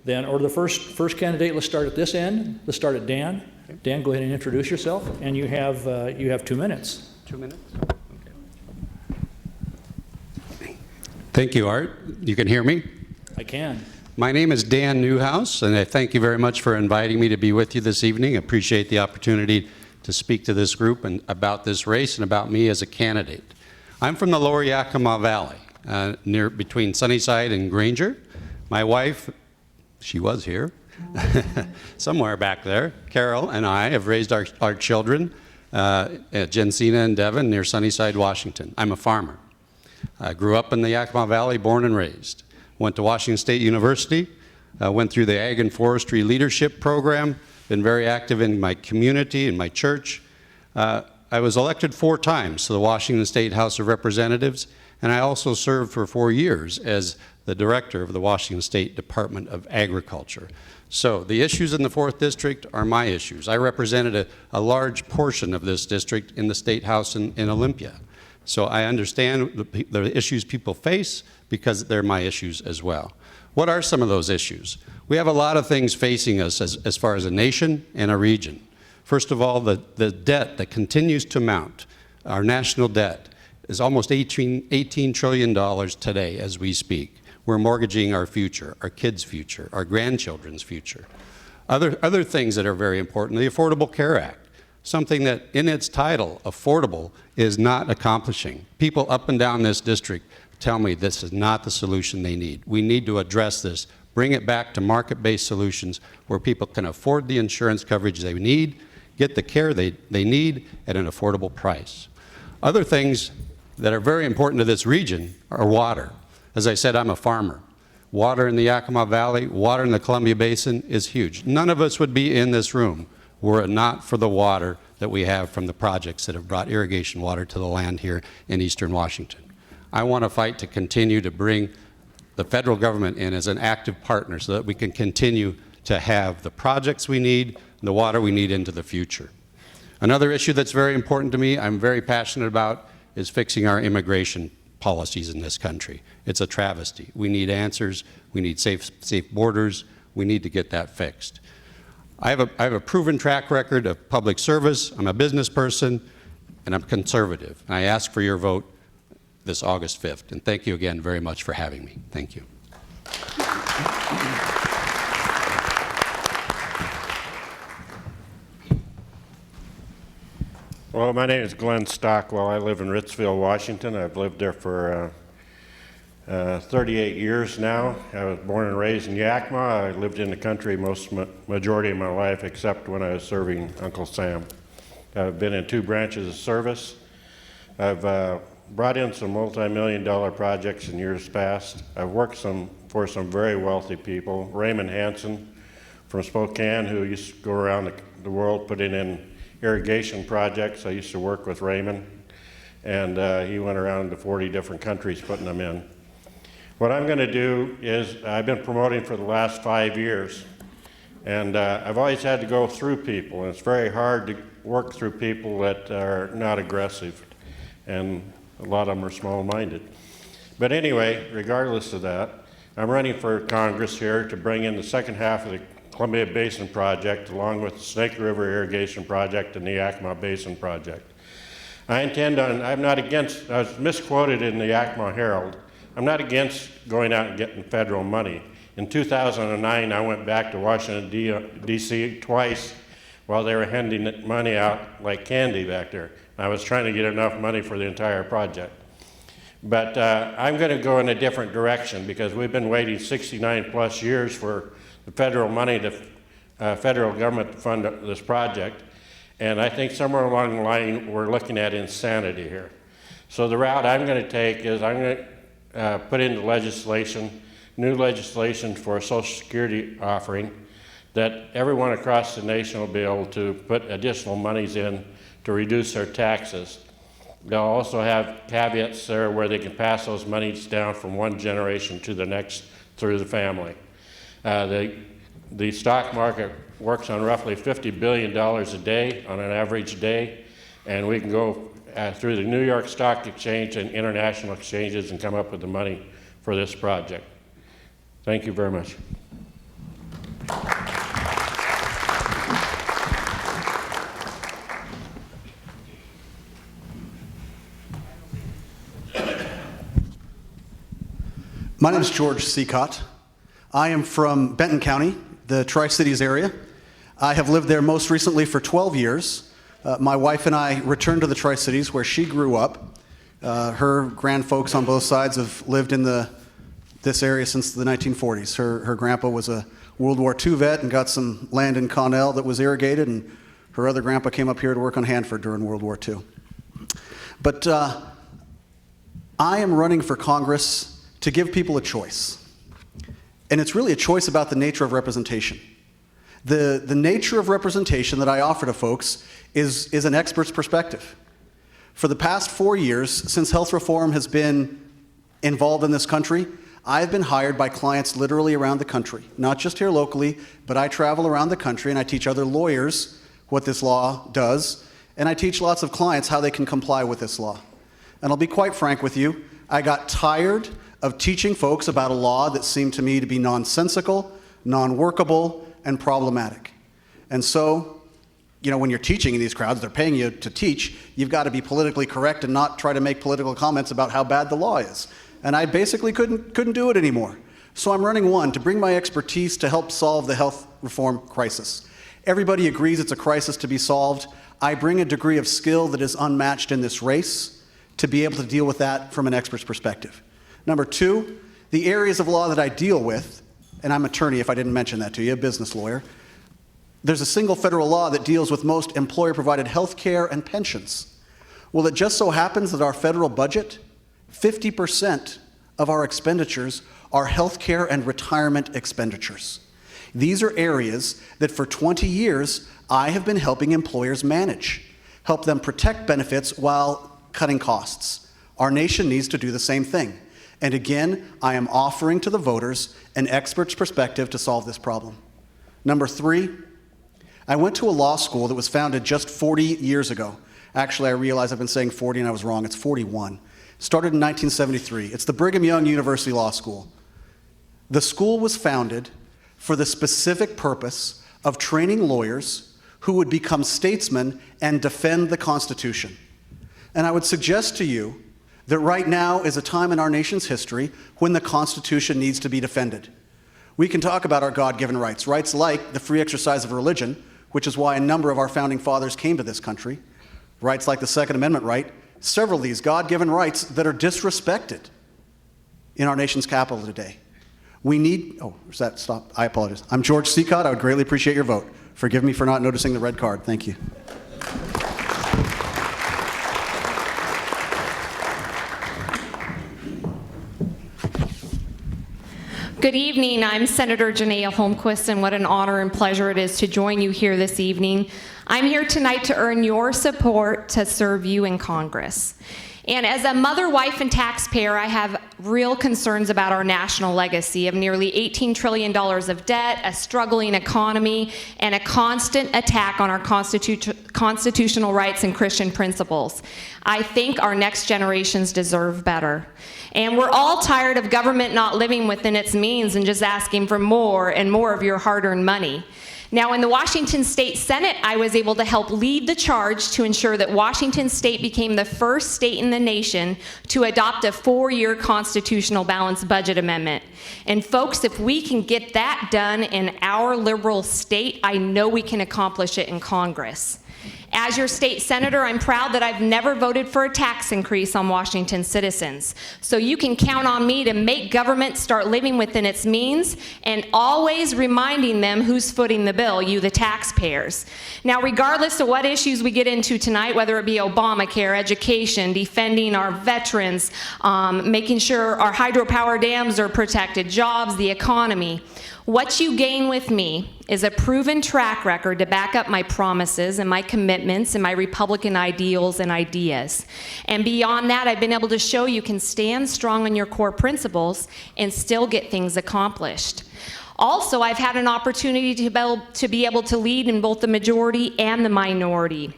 Then, or the first candidate, let's start at this end. Let's start at Dan. Dan, go ahead and introduce yourself, and you have 2 minutes. 2 minutes? Okay. Thank you, Art. You can hear me? I can. My name is Dan Newhouse, and I thank you very much for inviting me to be with you this evening. I appreciate the opportunity to speak to this group and about this race and about me as a candidate. I'm from the lower Yakima Valley, between Sunnyside and Granger. My wife, she was here, somewhere back there, Carol, and I have raised our children at Jensina and Devon near Sunnyside, Washington. I'm a farmer. I grew up in the Yakima Valley, born and raised. Went to Washington State University, went through the Ag and Forestry Leadership Program, been very active in my community, in my church. I was elected 4 times to the Washington State House of Representatives, and I also served for 4 years as the director of the Washington State Department of Agriculture. So the issues in the 4th District are my issues. I represented a large portion of this district in the State House in Olympia. So I understand the issues people face because they're my issues as well. What are some of those issues? We have a lot of things facing us as far as a nation and a region. First of all, the debt that continues to mount, our national debt, is almost $18 trillion today as we speak. We're mortgaging our future, our kids' future, our grandchildren's future. Other things that are very important, the Affordable Care Act, something that in its title, affordable, is not accomplishing. People up and down this district tell me this is not the solution they need. We need to address this, bring it back to market-based solutions where people can afford the insurance coverage they need, get the care they need at an affordable price. Other things that are very important to this region are water. As I said, I'm a farmer. Water in the Yakima Valley, water in the Columbia Basin is huge. None of us would be in this room were it not for the water that we have from the projects that have brought irrigation water to the land here in eastern Washington. I want to fight to continue to bring the federal government in as an active partner so that we can continue to have the projects we need, the water we need into the future. Another issue that's very important to me, I'm very passionate about, is fixing our immigration policies in this country. It's a travesty. We need answers. We need safe borders. We need to get that fixed. I have a proven track record of public service. I'm a business person, and I'm conservative. And I ask for your vote this August 5th. And thank you again very much for having me. Thank you. Well, my name is Glenn Stockwell. I live in Ritzville, Washington. I've lived there for 38 years now. I was born and raised in Yakima. I lived in the country majority of my life, except when I was serving Uncle Sam. I've been in 2 branches of service. I've brought in some multi-million-dollar projects in years past. I've worked for some very wealthy people. Raymond Hansen from Spokane, who used to go around the world putting in irrigation projects. I used to work with Raymond, and he went around to 40 different countries putting them in. What I'm going to do is, I've been promoting for the last 5 years, and I've always had to go through people, and it's very hard to work through people that are not aggressive, and a lot of them are small-minded. But anyway, regardless of that, I'm running for Congress here to bring in the second half of the Columbia Basin Project, along with the Snake River Irrigation Project and the Yakima Basin Project. I'm not against, I was misquoted in the Yakima Herald, I'm not against going out and getting federal money. In 2009, I went back to Washington, D.C. twice while they were handing money out like candy back there. I was trying to get enough money for the entire project. But I'm going to go in a different direction because we've been waiting 69 plus years for the federal money, the federal government to fund this project. And I think somewhere along the line, we're looking at insanity here. So the route I'm going to take is I'm going to put into legislation, new legislation for a Social Security offering that everyone across the nation will be able to put additional monies in to reduce their taxes. They'll also have caveats there where they can pass those monies down from one generation to the next through the family. The stock market works on roughly $50 billion a day on an average day, and we can go through the New York Stock Exchange and international exchanges and come up with the money for this project. Thank you very much. My name is George Seacott. I am from Benton County, the Tri-Cities area. I have lived there most recently for 12 years. My wife and I returned to the Tri-Cities where she grew up. Her grandfolks on both sides have lived in this area since the 1940s. Her grandpa was a World War II vet and got some land in Connell that was irrigated, and her other grandpa came up here to work on Hanford during World War II. But I am running for Congress to give people a choice. And it's really a choice about the nature of representation. The nature of representation that I offer to folks is an expert's perspective. For the past 4 years, since health reform has been involved in this country, I've been hired by clients literally around the country, not just here locally, but I travel around the country and I teach other lawyers what this law does, and I teach lots of clients how they can comply with this law. And I'll be quite frank with you, I got tired of teaching folks about a law that seemed to me to be nonsensical, non-workable, and problematic. And so, when you're teaching in these crowds, they're paying you to teach, you've got to be politically correct and not try to make political comments about how bad the law is. And I basically couldn't do it anymore. So I'm running one to bring my expertise to help solve the health reform crisis. Everybody agrees it's a crisis to be solved. I bring a degree of skill that is unmatched in this race to be able to deal with that from an expert's perspective. Number two, the areas of law that I deal with, and I'm an attorney if I didn't mention that to you, a business lawyer, there's a single federal law that deals with most employer-provided health care and pensions. Well, it just so happens that our federal budget, 50% of our expenditures are health care and retirement expenditures. These are areas that for 20 years I have been helping employers manage, help them protect benefits while cutting costs. Our nation needs to do the same thing. And again, I am offering to the voters an expert's perspective to solve this problem. Number three, I went to a law school that was founded just 40 years ago. Actually, I realize I've been saying 40 and I was wrong. It's 41. Started in 1973. It's the Brigham Young University Law School. The school was founded for the specific purpose of training lawyers who would become statesmen and defend the Constitution. And I would suggest to you that right now is a time in our nation's history when the Constitution needs to be defended. We can talk about our God-given rights, rights like the free exercise of religion, which is why a number of our founding fathers came to this country, rights like the Second Amendment right, several of these God-given rights that are disrespected in our nation's capital today. We need, stop, I apologize. I'm George Seacott. I would greatly appreciate your vote. Forgive me for not noticing the red card. Thank you. Good evening. I'm Senator Janaea Holmquist, and what an honor and pleasure it is to join you here this evening. I'm here tonight to earn your support to serve you in Congress. And as a mother, wife, and taxpayer, I have real concerns about our national legacy of nearly $18 trillion of debt, a struggling economy, and a constant attack on our constitutional rights and Christian principles. I think our next generations deserve better. And we're all tired of government not living within its means and just asking for more and more of your hard-earned money. Now, in the Washington State Senate, I was able to help lead the charge to ensure that Washington State became the first state in the nation to adopt a 4-year constitutional balanced budget amendment. And folks, if we can get that done in our liberal state, I know we can accomplish it in Congress. As your state senator, I'm proud that I've never voted for a tax increase on Washington citizens. So you can count on me to make government start living within its means and always reminding them who's footing the bill, you the taxpayers. Now, regardless of what issues we get into tonight, whether it be Obamacare, education, defending our veterans, making sure our hydropower dams are protected, jobs, the economy, what you gain with me is a proven track record to back up my promises and my commitments and my Republican ideals and ideas. And beyond that, I've been able to show you can stand strong on your core principles and still get things accomplished. Also, I've had an opportunity to be able to lead in both the majority and the minority.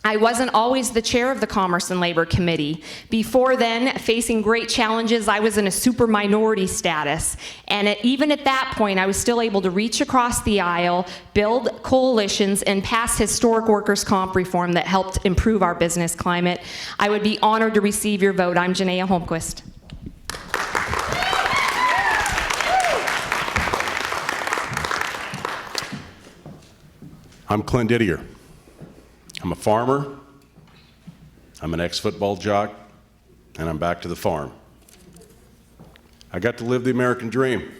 I wasn't always the chair of the Commerce and Labor Committee. Before then, facing great challenges, I was in a super minority status. And even at that point, I was still able to reach across the aisle, build coalitions, and pass historic workers' comp reform that helped improve our business climate. I would be honored to receive your vote. I'm Janaea Holmquist. I'm Clint Didier. I'm a farmer, I'm an ex-football jock, and I'm back to the farm. I got to live the American dream.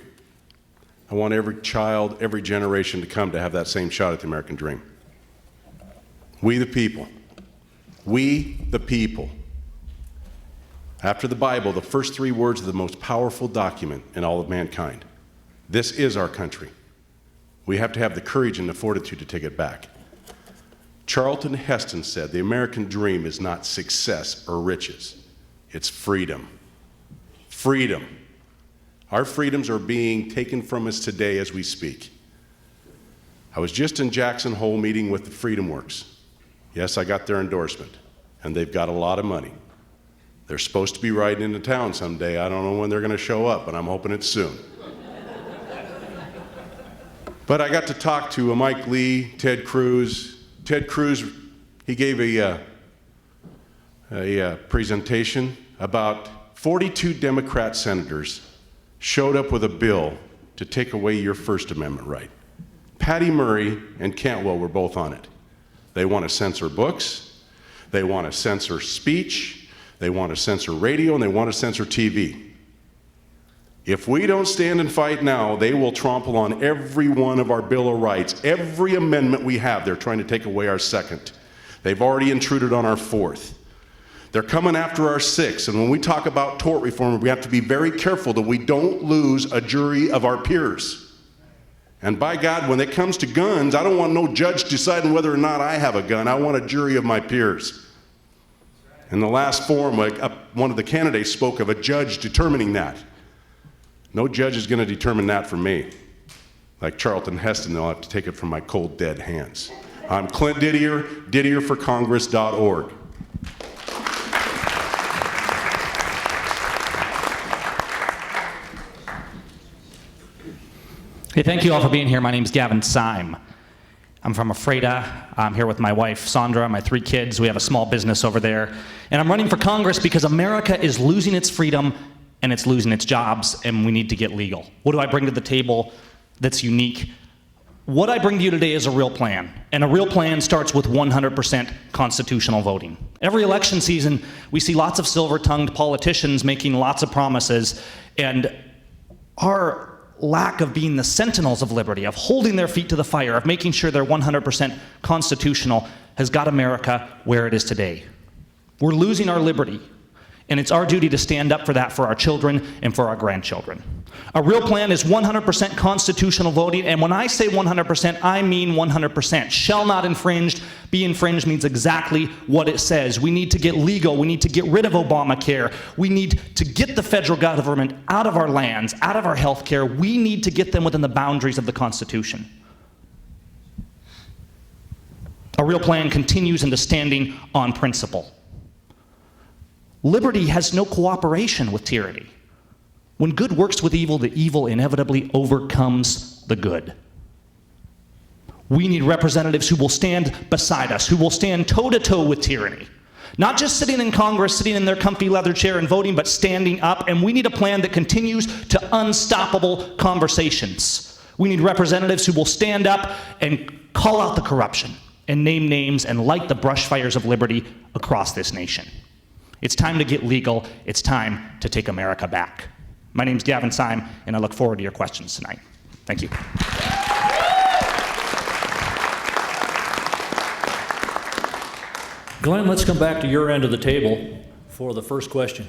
I want every child, every generation to come to have that same shot at the American dream. We the people. We the people. After the Bible, the first 3 words are the most powerful document in all of mankind. This is our country. We have to have the courage and the fortitude to take it back. Charlton Heston said, the American dream is not success or riches, it's freedom. Freedom. Our freedoms are being taken from us today as we speak. I was just in Jackson Hole meeting with the Freedom Works. Yes, I got their endorsement, and they've got a lot of money. They're supposed to be riding into town someday. I don't know when they're going to show up, but I'm hoping it's soon. But I got to talk to Mike Lee, Ted Cruz. Ted Cruz, he gave a presentation about 42 Democrat senators showed up with a bill to take away your First Amendment right. Patty Murray and Cantwell were both on it. They want to censor books, they want to censor speech, they want to censor radio, and they want to censor TV. If we don't stand and fight now, they will trample on every one of our Bill of Rights. Every amendment we have, they're trying to take away our 2nd. They've already intruded on our 4th. They're coming after our 6th. And when we talk about tort reform, we have to be very careful that we don't lose a jury of our peers. And by God, when it comes to guns, I don't want no judge deciding whether or not I have a gun. I want a jury of my peers. In the last forum, one of the candidates spoke of a judge determining that. No judge is going to determine that for me. Like Charlton Heston, they'll have to take it from my cold, dead hands. I'm Clint Didier, didierforcongress.org. Hey, thank you all for being here. My name's Gavin Syme. I'm from Ephrata. I'm here with my wife, Sandra, my 3 kids. We have a small business over there. And I'm running for Congress because America is losing its freedom and it's losing its jobs, and we need to get legal. What do I bring to the table that's unique? What I bring to you today is a real plan, and a real plan starts with 100% constitutional voting. Every election season, we see lots of silver-tongued politicians making lots of promises, and our lack of being the sentinels of liberty, of holding their feet to the fire, of making sure they're 100% constitutional, has got America where it is today. We're losing our liberty. And it's our duty to stand up for that for our children and for our grandchildren. A real plan is 100% constitutional voting, and when I say 100%, I mean 100%. Shall not infringed, be infringed means exactly what it says. We need to get legal, we need to get rid of Obamacare, we need to get the federal government out of our lands, out of our health care. We need to get them within the boundaries of the Constitution. A real plan continues into standing on principle. Liberty has no cooperation with tyranny. When good works with evil, the evil inevitably overcomes the good. We need representatives who will stand beside us, who will stand toe-to-toe with tyranny. Not just sitting in Congress, sitting in their comfy leather chair and voting, but standing up. And we need a plan that continues to unstoppable conversations. We need representatives who will stand up and call out the corruption and name names and light the brush fires of liberty across this nation. It's time to get legal. It's time to take America back. My name's Gavin Syme, and I look forward to your questions tonight. Thank you. Glenn, let's come back to your end of the table for the first question.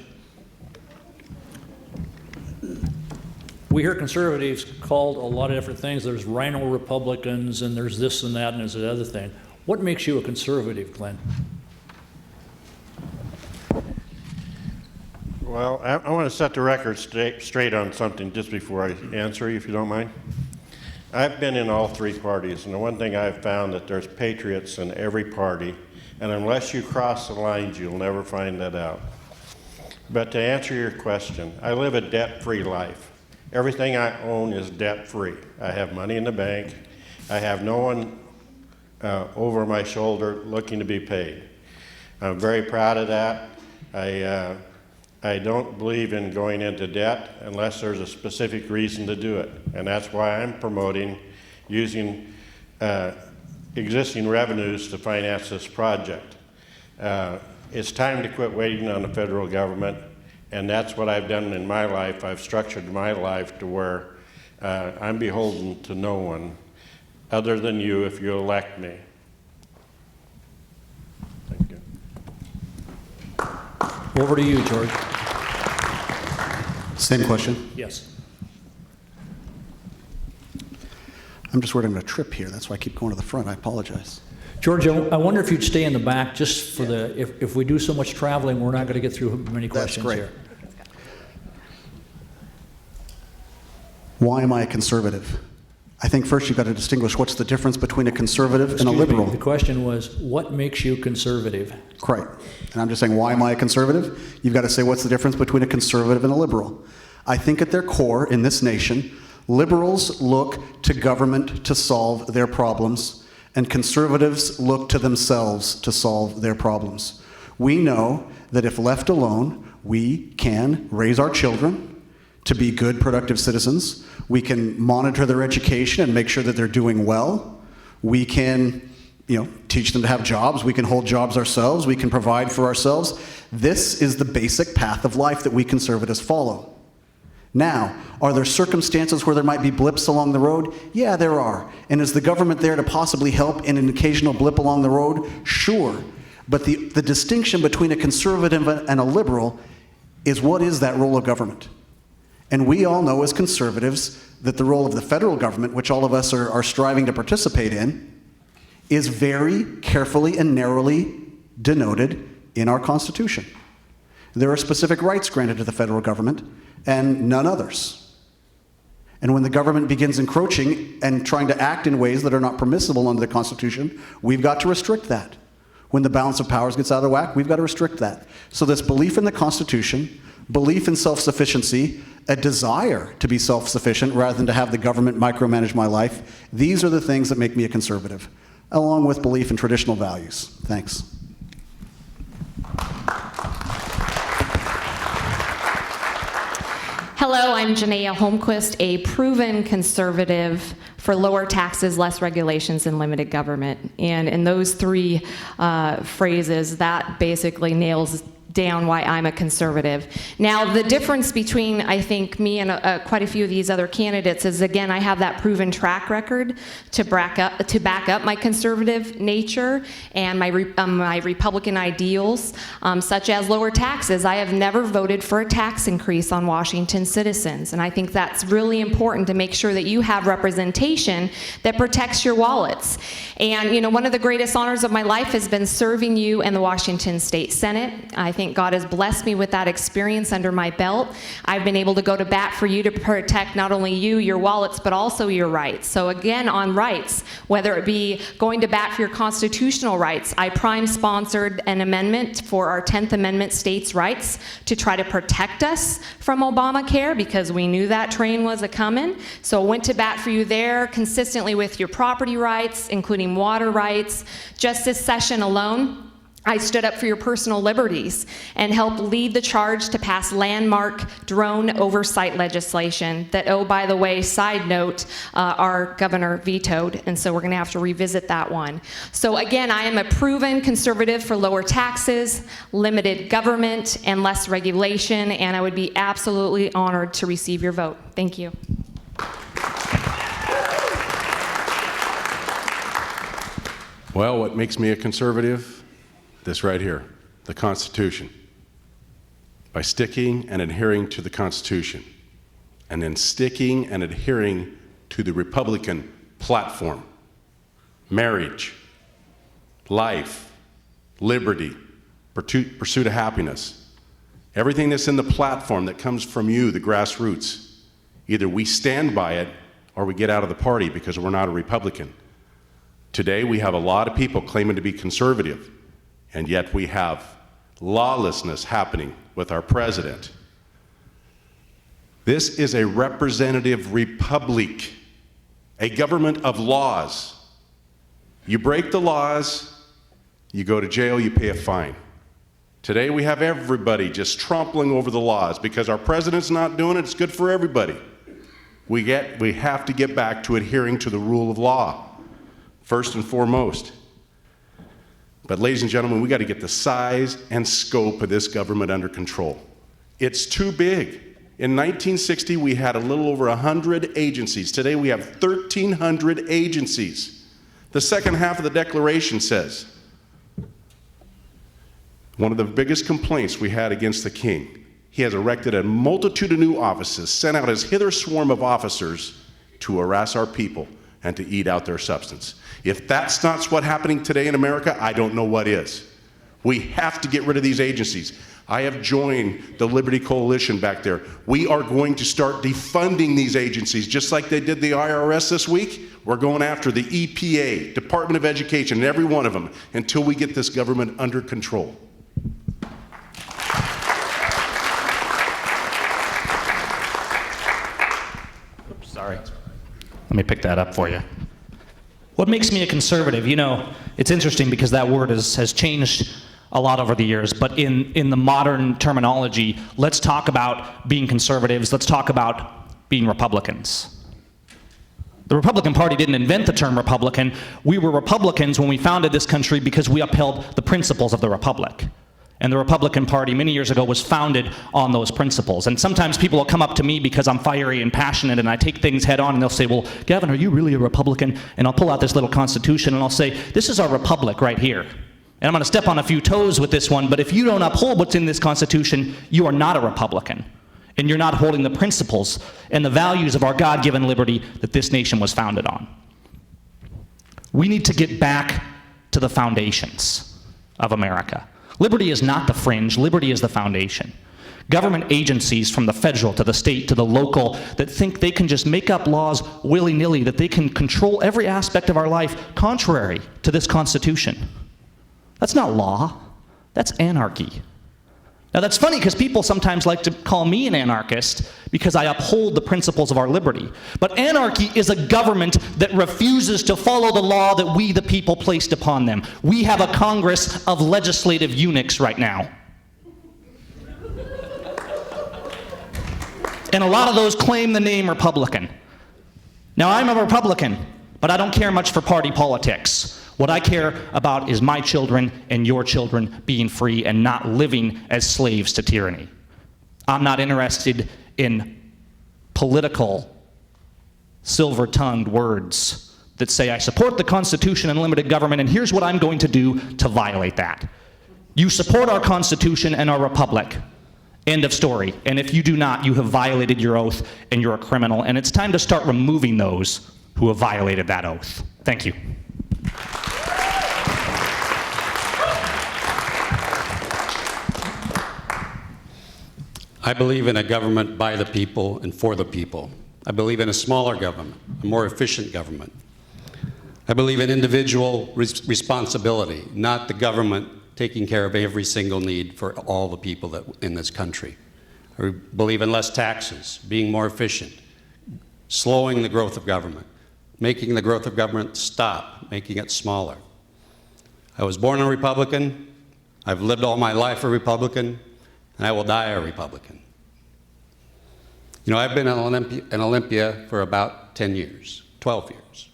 We hear conservatives called a lot of different things. There's rhino Republicans, and there's this and that, and there's the other thing. What makes you a conservative, Glenn? Well, I want to set the record straight on something just before I answer you, if you don't mind. I've been in all 3 parties, and the one thing I've found that there's patriots in every party, and unless you cross the lines, you'll never find that out. But to answer your question, I live a debt-free life. Everything I own is debt-free. I have money in the bank. I have no one over my shoulder looking to be paid. I'm very proud of that. I don't believe in going into debt unless there's a specific reason to do it. And that's why I'm promoting using existing revenues to finance this project. It's time to quit waiting on the federal government, and that's what I've done in my life. I've structured my life to where I'm beholden to no one other than you if you elect me. Thank you. Over to you, George. Same question. Yes. I'm just worried I'm going to trip here. That's why I keep going to the front. I apologize. George, I wonder if you'd stay in the back just for if we do so much traveling, we're not going to get through many questions great. here. Why am I a conservative? I think first you've got to distinguish what's the difference between a conservative and a liberal. The question was, what makes you conservative? Right. And I'm just saying, why am I a conservative? You've got to say, what's the difference between a conservative and a liberal? I think at their core in this nation, liberals look to government to solve their problems, and conservatives look to themselves to solve their problems. We know that if left alone, we can raise our children to be good, productive citizens. We can monitor their education and make sure that they're doing well. We can, teach them to have jobs. We can hold jobs ourselves. We can provide for ourselves. This is the basic path of life that we conservatives follow. Now, are there circumstances where there might be blips along the road? Yeah, there are. And is the government there to possibly help in an occasional blip along the road? Sure. But the distinction between a conservative and a liberal is, what is that role of government? And we all know as conservatives that the role of the federal government, which all of us are striving to participate in, is very carefully and narrowly denoted in our Constitution. There are specific rights granted to the federal government and none others. And when the government begins encroaching and trying to act in ways that are not permissible under the Constitution, we've got to restrict that. When the balance of powers gets out of whack, we've got to restrict that. So this belief in the Constitution, belief in self-sufficiency, a desire to be self-sufficient rather than to have the government micromanage my life, these are the things that make me a conservative, along with belief in traditional values. Thanks. Hello, I'm Janaea Holmquist, a proven conservative for lower taxes, less regulations, and limited government. And in those three phrases, that basically nails down why I'm a conservative. Now, the difference between, I think, me and quite a few of these other candidates is, again, I have that proven track record to back up my conservative nature and my Republican ideals, such as lower taxes. I have never voted for a tax increase on Washington citizens, and I think that's really important to make sure that you have representation that protects your wallets. And, one of the greatest honors of my life has been serving you in the Washington State Senate. I think God has blessed me with that experience under my belt. I've been able to go to bat for you to protect not only you, your wallets, but also your rights. So again, on rights, whether it be going to bat for your constitutional rights, I prime sponsored an amendment for our 10th Amendment states' rights to try to protect us from Obamacare because we knew that train was a-coming. So I went to bat for you there consistently with your property rights, including water rights. Just this session alone, I stood up for your personal liberties and helped lead the charge to pass landmark drone oversight legislation that, oh, by the way, side note, our governor vetoed, and so we're going to have to revisit that one. So again, I am a proven conservative for lower taxes, limited government, and less regulation, and I would be absolutely honored to receive your vote. Thank you. Well, what makes me a conservative? This right here, the Constitution. By sticking and adhering to the Constitution, and then sticking and adhering to the Republican platform. Marriage, life, liberty, pursuit of happiness. Everything that's in the platform that comes from you, the grassroots, either we stand by it or we get out of the party because we're not a Republican. Today we have a lot of people claiming to be conservative, and yet we have lawlessness happening with our president. This is a representative republic, a government of laws. You break the laws, you go to jail, you pay a fine. Today we have everybody just trampling over the laws because our president's not doing it. It's good for everybody. We have to get back to adhering to the rule of law. first and foremost. But ladies and gentlemen, we got to get the size and scope of this government under control. It's too big. In 1960, we had a little over 100 agencies. Today, we have 1,300 agencies. The second half of the Declaration says, one of the biggest complaints we had against the king, he has erected a multitude of new offices, sent out his hither swarm of officers to harass our people and to eat out their substance. If that's not what's happening today in America, I don't know what is. We have to get rid of these agencies. I have joined the Liberty Coalition back there. We are going to start defunding these agencies, just like they did the IRS this week. We're going after the EPA, Department of Education, every one of them, until we get this government under control. Oops, sorry. Let me pick that up for you. What makes me a conservative? You know, it's interesting because that word has changed a lot over the years, but in the modern terminology, let's talk about being conservatives, let's talk about being Republicans. The Republican Party didn't invent the term Republican. We were Republicans when we founded this country because we upheld the principles of the Republic. And the Republican Party many years ago was founded on those principles. And sometimes people will come up to me because I'm fiery and passionate and I take things head on and they'll say, well, Gavin, are you really a Republican? And I'll pull out this little Constitution and I'll say, this is our Republic right here. And I'm going to step on a few toes with this one, but if you don't uphold what's in this Constitution, you are not a Republican. And you're not holding the principles and the values of our God-given liberty that this nation was founded on. We need to get back to the foundations of America. Liberty is not the fringe, liberty is the foundation. Government agencies from the federal to the state to the local that think they can just make up laws willy-nilly, that they can control every aspect of our life contrary to this Constitution. That's not law, that's anarchy. Now that's funny because people sometimes like to call me an anarchist because I uphold the principles of our liberty. But anarchy is a government that refuses to follow the law that we the people placed upon them. We have a Congress of legislative eunuchs right now. And a lot of those claim the name Republican. Now I'm a Republican, but I don't care much for party politics. What I care about is my children and your children being free and not living as slaves to tyranny. I'm not interested in political, silver-tongued words that say, I support the Constitution and limited government, and here's what I'm going to do to violate that. You support our Constitution and our republic. End of story. And if you do not, you have violated your oath and you're a criminal, and it's time to start removing those who have violated that oath. Thank you. I believe in a government by the people and for the people. I believe in a smaller government, a more efficient government. I believe in individual responsibility, not the government taking care of every single need for all the people in this country. I believe in less taxes, being more efficient, slowing the growth of government, making the growth of government stop, making it smaller. I was born a Republican. I've lived all my life a Republican. And I will die a Republican. You know, I've been in Olympia for about 10 years, 12 years.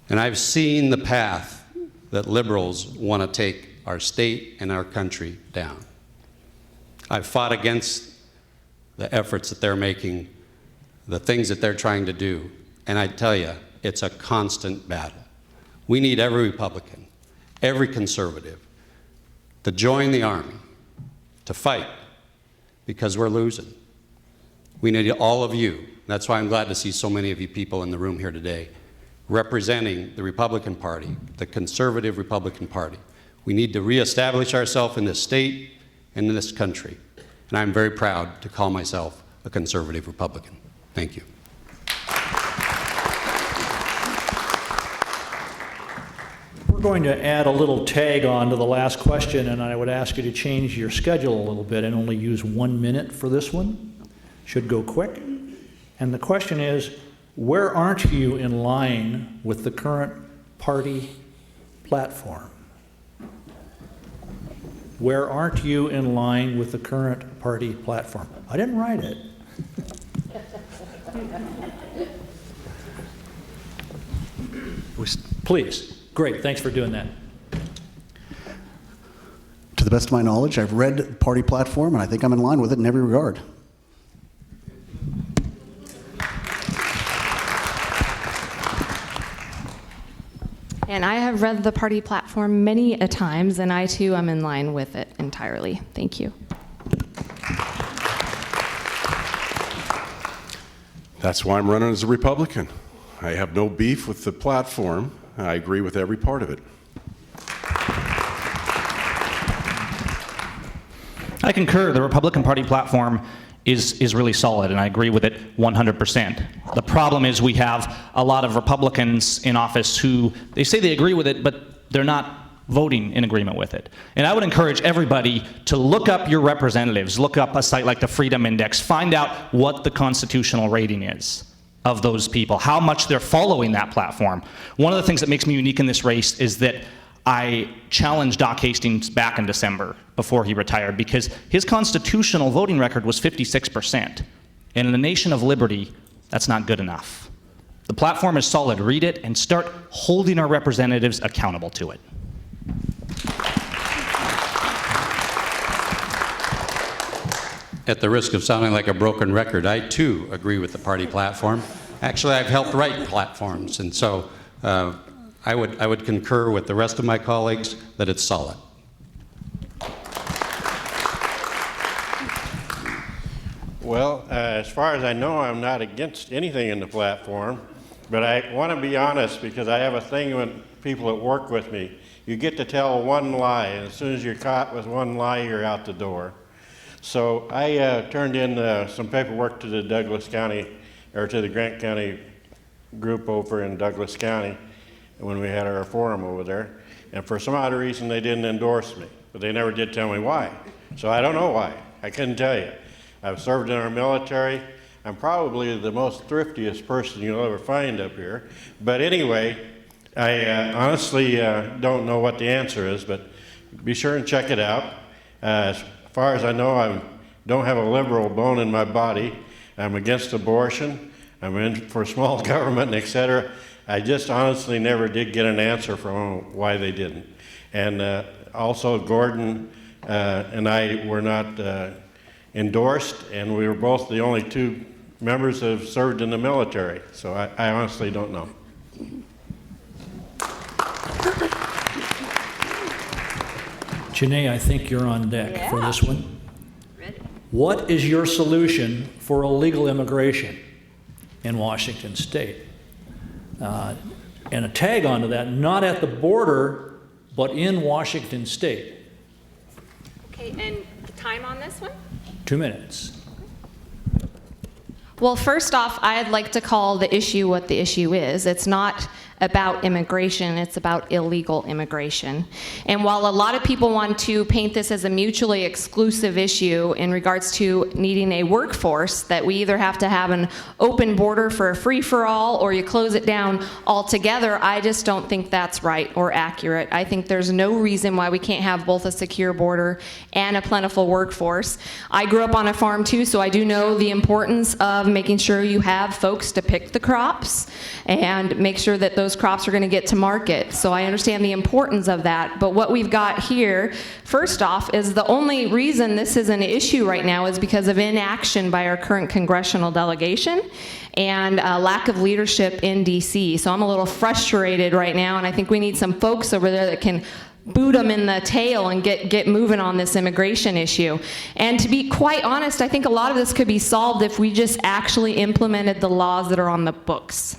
And I've seen the path that liberals want to take our state and our country down. I've fought against the efforts that they're making, the things that they're trying to do. And I tell you, it's a constant battle. We need every Republican, every conservative to join the army, to fight, because we're losing. We need all of you. That's why I'm glad to see so many of you people in the room here today representing the Republican Party, the conservative Republican Party. We need to reestablish ourselves in this state and in this country. And I'm very proud to call myself a conservative Republican. Thank you. We're going to add a little tag on to the last question, and I would ask you to change your schedule a little bit and only use 1 minute for this one. Should go quick. And the question is, where aren't you in line with the current party platform? Where aren't you in line with the current party platform? I didn't write it. Please. Great. Thanks for doing that. To the best of my knowledge, I've read the party platform, and I think I'm in line with it in every regard. And I have read the party platform many a times, and I too am in line with it entirely. Thank you. That's why I'm running as a Republican. I have no beef with the platform. I agree with every part of it. I concur. The Republican Party platform is really solid, and I agree with it 100%. The problem is we have a lot of Republicans in office who, they say they agree with it, but they're not voting in agreement with it. And I would encourage everybody to look up your representatives, look up a site like the Freedom Index, find out what the constitutional rating is of those people, how much they're following that platform. One of the things that makes me unique in this race is that I challenged Doc Hastings back in December before he retired because his constitutional voting record was 56%. And in the nation of liberty, that's not good enough. The platform is solid. Read it and start holding our representatives accountable to it. At the risk of sounding like a broken record, I too agree with the party platform. Actually, I've helped write platforms, and so I would concur with the rest of my colleagues that it's solid. Well, as far as I know, I'm not against anything in the platform, but I want to be honest because I have a thing when people that work with me, you get to tell one lie, and as soon as you're caught with one lie, you're out the door. So I turned in some paperwork to the Douglas County, or to the Grant County group over in Douglas County when we had our forum over there, and for some odd reason they didn't endorse me, but they never did tell me why. So I don't know why. I couldn't tell you. I've served in our military. I'm probably the most thriftiest person you'll ever find up here. But anyway, I honestly don't know what the answer is, but be sure and check it out. As far as I know, I don't have a liberal bone in my body. I'm against abortion. I'm in for small government, et cetera. I just honestly never did get an answer from why they didn't. And also Gordon and I were not endorsed, and we were both the only two members that have served in the military. So I honestly don't know. Janae, I think you're on deck for this one. Ready. What is your solution for illegal immigration in Washington State? And a tag onto that, not at the border, but in Washington State. Okay, and the time on this one? 2 minutes. Well, first off, I'd like to call the issue what the issue is. It's not about immigration, it's about illegal immigration. And while a lot of people want to paint this as a mutually exclusive issue in regards to needing a workforce, that we either have to have an open border for a free-for-all or you close it down altogether, I just don't think that's right or accurate. I think there's no reason why we can't have both a secure border and a plentiful workforce. I grew up on a farm too, so I do know the importance of making sure you have folks to pick the crops and make sure that those crops are going to get to market. So I understand the importance of that. But what we've got here, first off, is the only reason this is an issue right now is because of inaction by our current congressional delegation and lack of leadership in DC. So I'm a little frustrated right now, and I think we need some folks over there that can boot them in the tail and get moving on this immigration issue. And to be quite honest, I think a lot of this could be solved if we just actually implemented the laws that are on the books.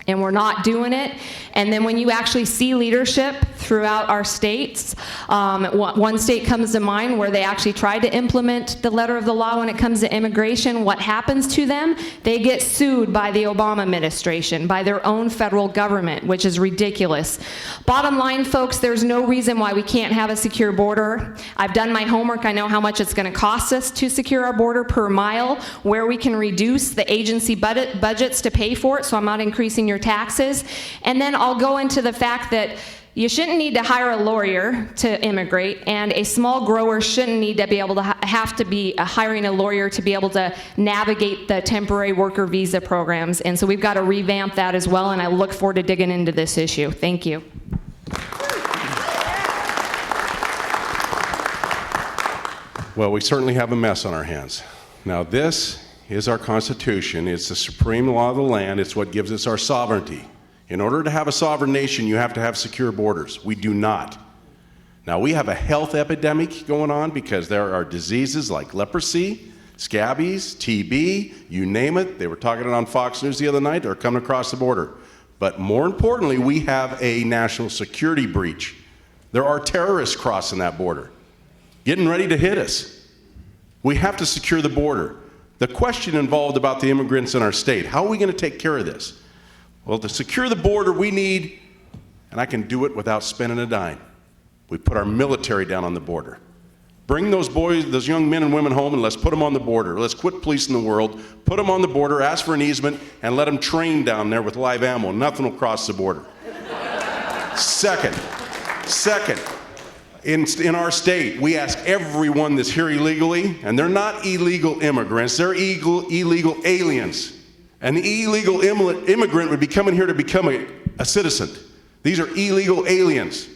And we're not doing it. And then when you actually see leadership throughout our states, one state comes to mind where they actually tried to implement the letter of the law when it comes to immigration. What happens to them? They get sued by the Obama administration, by their own federal government, which is ridiculous. Bottom line, folks, there's no reason why we can't have a secure border. I've done my homework. I know how much it's going to cost us to secure our border per mile, where we can reduce the agency budgets to pay for it, so I'm not increasing your taxes. And then I'll go into the fact that You shouldn't need to hire a lawyer to immigrate, and a small grower shouldn't need to be able to have to be hiring a lawyer to be able to navigate the temporary worker visa programs. And so we've got to revamp that as well, and I look forward to digging into this issue. Thank you. Well, we certainly have a mess on our hands. Now, this is our Constitution. It's the supreme law of the land. It's what gives us our sovereignty. In order to have a sovereign nation, you have to have secure borders. We do not. Now, we have a health epidemic going on because there are diseases like leprosy, scabies, TB, you name it. They were talking it on Fox News the other night. They're coming across the border. But more importantly, we have a national security breach. There are terrorists crossing that border, getting ready to hit us. We have to secure the border. The question involved about the immigrants in our state, how are we going to take care of this? Well, to secure the border, we need, and I can do it without spending a dime, we put our military down on the border. Bring those boys, those young men and women home, and let's put them on the border. Let's quit policing the world, put them on the border, ask for an easement, and let them train down there with live ammo. Nothing will cross the border. Second, in our state, we ask everyone that's here illegally, and they're not illegal immigrants, they're illegal aliens. An illegal immigrant would be coming here to become a citizen. These are illegal aliens.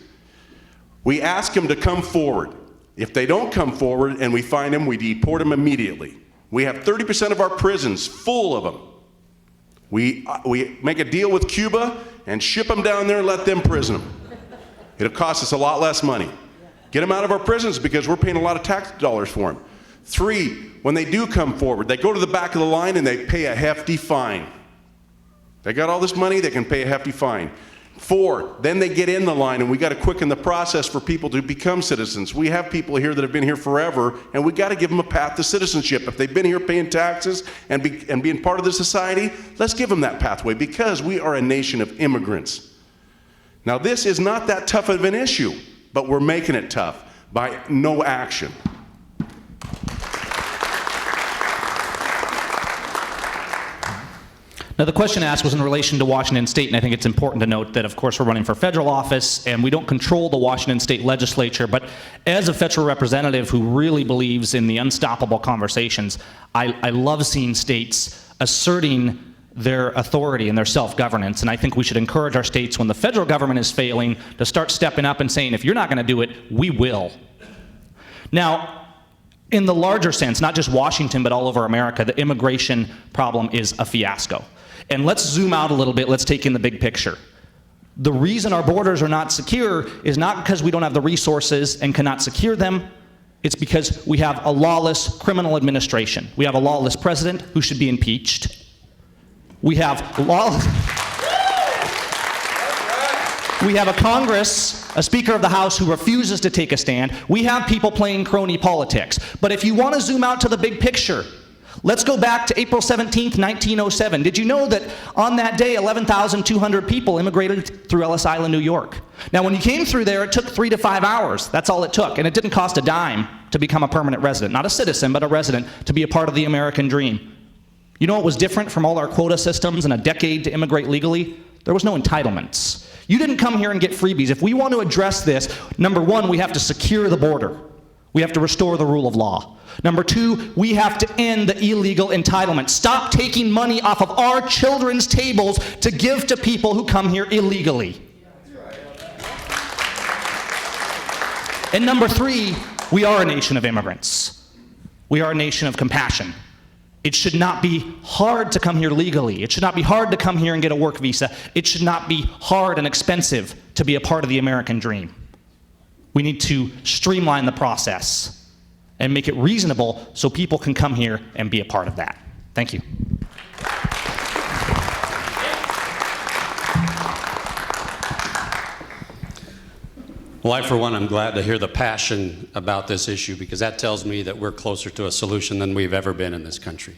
We ask them to come forward. If they don't come forward and we find them, we deport them immediately. We have 30% of our prisons full of them. We make a deal with Cuba and ship them down there and let them prison them. It'll cost us a lot less money. Get them out of our prisons because we're paying a lot of tax dollars for them. 3, when they do come forward, they go to the back of the line and they pay a hefty fine. They got all this money, they can pay a hefty fine. 4, then they get in the line, and we got to quicken the process for people to become citizens. We have people here that have been here forever, and we got to give them a path to citizenship. If they've been here paying taxes and being part of the society, let's give them that pathway because we are a nation of immigrants. Now, this is not that tough of an issue, but we're making it tough by no action. Now, the question asked was in relation to Washington State, and I think it's important to note that, of course, we're running for federal office, and we don't control the Washington State legislature, but as a federal representative who really believes in the unstoppable conversations, I love seeing states asserting their authority and their self-governance, and I think we should encourage our states, when the federal government is failing, to start stepping up and saying, if you're not going to do it, we will. Now, in the larger sense, not just Washington, but all over America, the immigration problem is a fiasco. And let's zoom out a little bit. Let's take in the big picture. The reason our borders are not secure is not because we don't have the resources and cannot secure them. It's because we have a lawless criminal administration. We have a lawless president who should be impeached. We have We have a Congress, a Speaker of the House who refuses to take a stand. We have people playing crony politics. But if you want to zoom out to the big picture, let's go back to April 17th, 1907. Did you know that on that day, 11,200 people immigrated through Ellis Island, New York? Now, when you came through there, it took 3 to 5 hours. That's all it took. And it didn't cost a dime to become a permanent resident. Not a citizen, but a resident, to be a part of the American dream. You know what was different from all our quota systems and a decade to immigrate legally? There was no entitlements. You didn't come here and get freebies. If we want to address this, number one, we have to secure the border. We have to restore the rule of law. Number 2, we have to end the illegal entitlement. Stop taking money off of our children's tables to give to people who come here illegally. And number 3, we are a nation of immigrants. We are a nation of compassion. It should not be hard to come here legally. It should not be hard to come here and get a work visa. It should not be hard and expensive to be a part of the American dream. We need to streamline the process and make it reasonable so people can come here and be a part of that. Thank you. Well, I, for one, am glad to hear the passion about this issue because that tells me that we're closer to a solution than we've ever been in this country.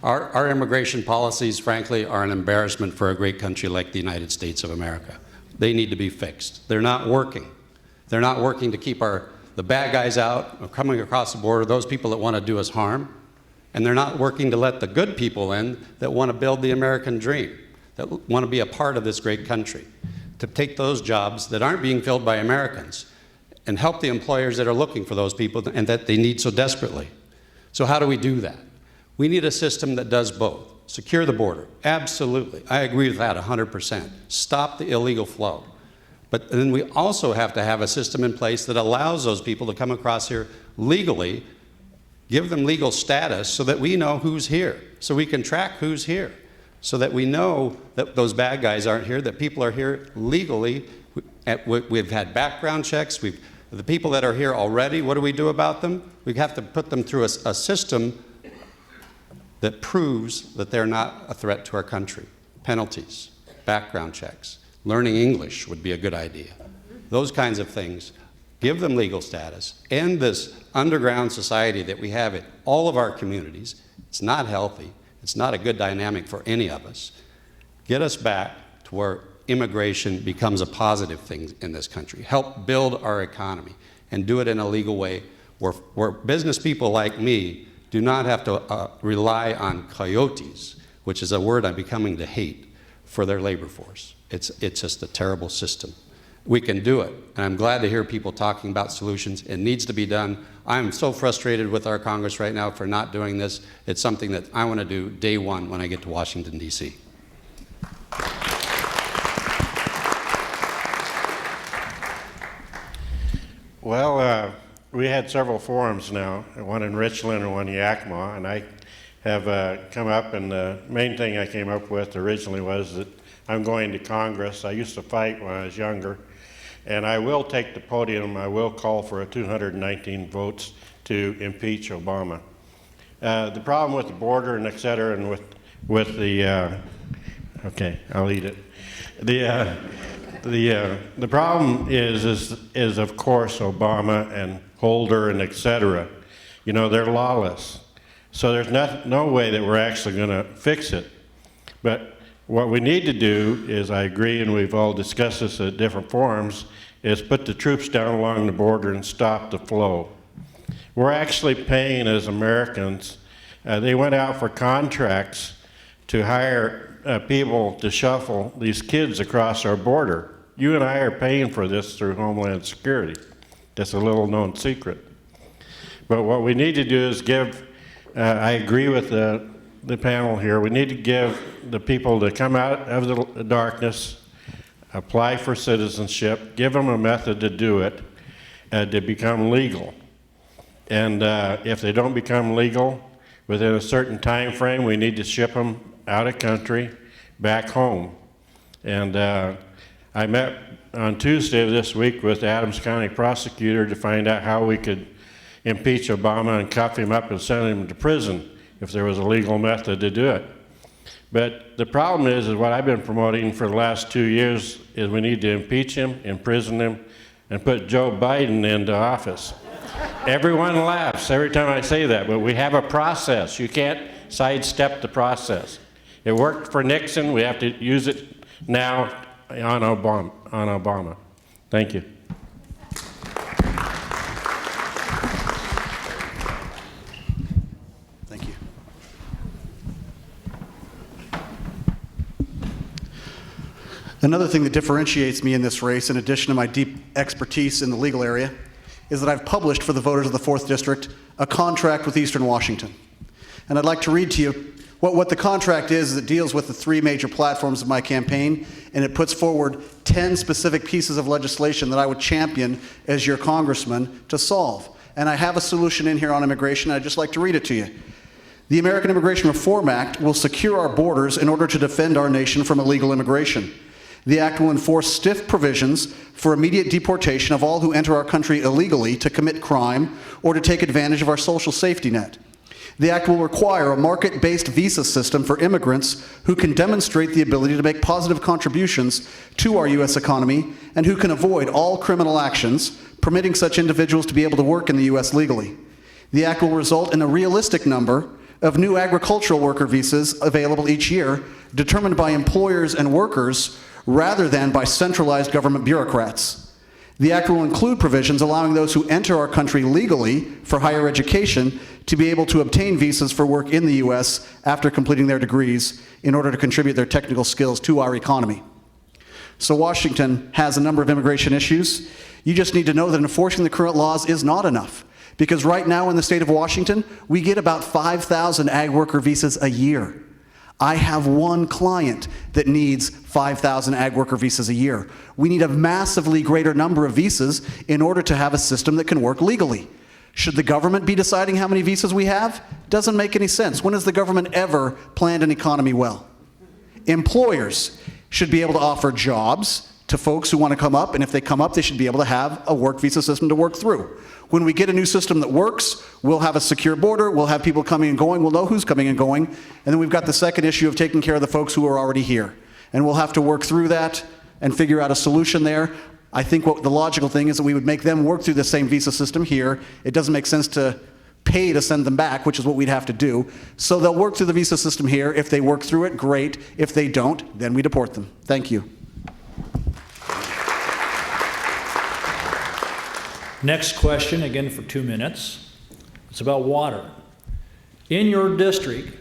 Our immigration policies, frankly, are an embarrassment for a great country like the United States of America. They need to be fixed. They're not working. They're not working to keep the bad guys out or coming across the border, those people that want to do us harm. And they're not working to let the good people in that want to build the American dream, that want to be a part of this great country. to take those jobs that aren't being filled by Americans and help the employers that are looking for those people and that they need so desperately. So how do we do that? We need a system that does both. Secure the border, absolutely. I agree with that 100%. Stop the illegal flow. But then we also have to have a system in place that allows those people to come across here legally, give them legal status so that we know who's here, so we can track who's here, so that we know that those bad guys aren't here, that people are here legally. We've had background checks. The people that are here already, what do we do about them? We have to put them through a system that proves that they're not a threat to our country. Penalties, background checks, learning English would be a good idea. Those kinds of things. Give them legal status. End this underground society that we have in all of our communities. It's not healthy. It's not a good dynamic for any of us. Get us back to where immigration becomes a positive thing in this country. Help build our economy and do it in a legal way where business people like me do not have to rely on coyotes, which is a word I'm becoming to hate, for their labor force. It's just a terrible system. We can do it, and I'm glad to hear people talking about solutions. It needs to be done. I'm so frustrated with our Congress right now for not doing this. It's something that I want to do day one when I get to Washington, D.C. Well, we had several forums now, one in Richland and one in Yakima, and I have come up, and the main thing I came up with originally was that I'm going to Congress. I used to fight when I was younger, and I will take the podium. I will call for a 219 votes to impeach Obama. The problem with the border and et cetera, and with the, okay, I'll eat it. The problem is of course Obama and Holder and et cetera. You know, they're lawless. So there's no way that we're actually going to fix it. But what we need to do is, I agree, and we've all discussed this at different forums, is put the troops down along the border and stop the flow. We're actually paying as Americans. They went out for contracts to hire people to shuffle these kids across our border. You and I are paying for this through Homeland Security. That's a little known secret. But what we need to do is give, I agree with the panel here, we need to give the people to come out of the darkness, apply for citizenship, give them a method to do it, to become legal. And if they don't become legal within a certain time frame, we need to ship them out of country, back home. And I met on Tuesday of this week with the Adams County prosecutor to find out how we could impeach Obama and cuff him up and send him to prison if there was a legal method to do it. But the problem is what I've been promoting for the last 2 years is we need to impeach him, imprison him, and put Joe Biden into office. Everyone laughs every time I say that, but we have a process. You can't sidestep the process. It worked for Nixon. We have to use it now on Obama. Thank you. Thank you. Another thing that differentiates me in this race, in addition to my deep expertise in the legal area, is that I've published for the voters of the 4th District a contract with Eastern Washington. And I'd like to read to you what the contract is. It deals with the 3 major platforms of my campaign, and it puts forward 10 specific pieces of legislation that I would champion as your congressman to solve. And I have a solution in here on immigration. I'd just like to read it to you. The American Immigration Reform Act will secure our borders in order to defend our nation from illegal immigration. The act will enforce stiff provisions for immediate deportation of all who enter our country illegally to commit crime or to take advantage of our social safety net. The act will require a market-based visa system for immigrants who can demonstrate the ability to make positive contributions to our U.S. economy and who can avoid all criminal actions, permitting such individuals to be able to work in the U.S. legally. The act will result in a realistic number of new agricultural worker visas available each year, determined by employers and workers rather than by centralized government bureaucrats. The act will include provisions allowing those who enter our country legally for higher education to be able to obtain visas for work in the U.S. after completing their degrees in order to contribute their technical skills to our economy. So Washington has a number of immigration issues. You just need to know that enforcing the current laws is not enough. Because right now in the state of Washington, we get about 5,000 ag worker visas a year. I have one client that needs 5,000 ag worker visas a year. We need a massively greater number of visas in order to have a system that can work legally. Should the government be deciding how many visas we have? Doesn't make any sense. When has the government ever planned an economy well? Employers should be able to offer jobs to folks who want to come up, and if they come up, they should be able to have a work visa system to work through. When we get a new system that works, we'll have a secure border, we'll have people coming and going, we'll know who's coming and going, and then we've got the second issue of taking care of the folks who are already here. And we'll have to work through that and figure out a solution there. I think what the logical thing is that we would make them work through the same visa system here. It doesn't make sense to pay to send them back, which is what we'd have to do. So they'll work through the visa system here. If they work through it, great. If they don't, then we deport them. Thank you. Next question, again for 2 minutes. It's about water. In your district,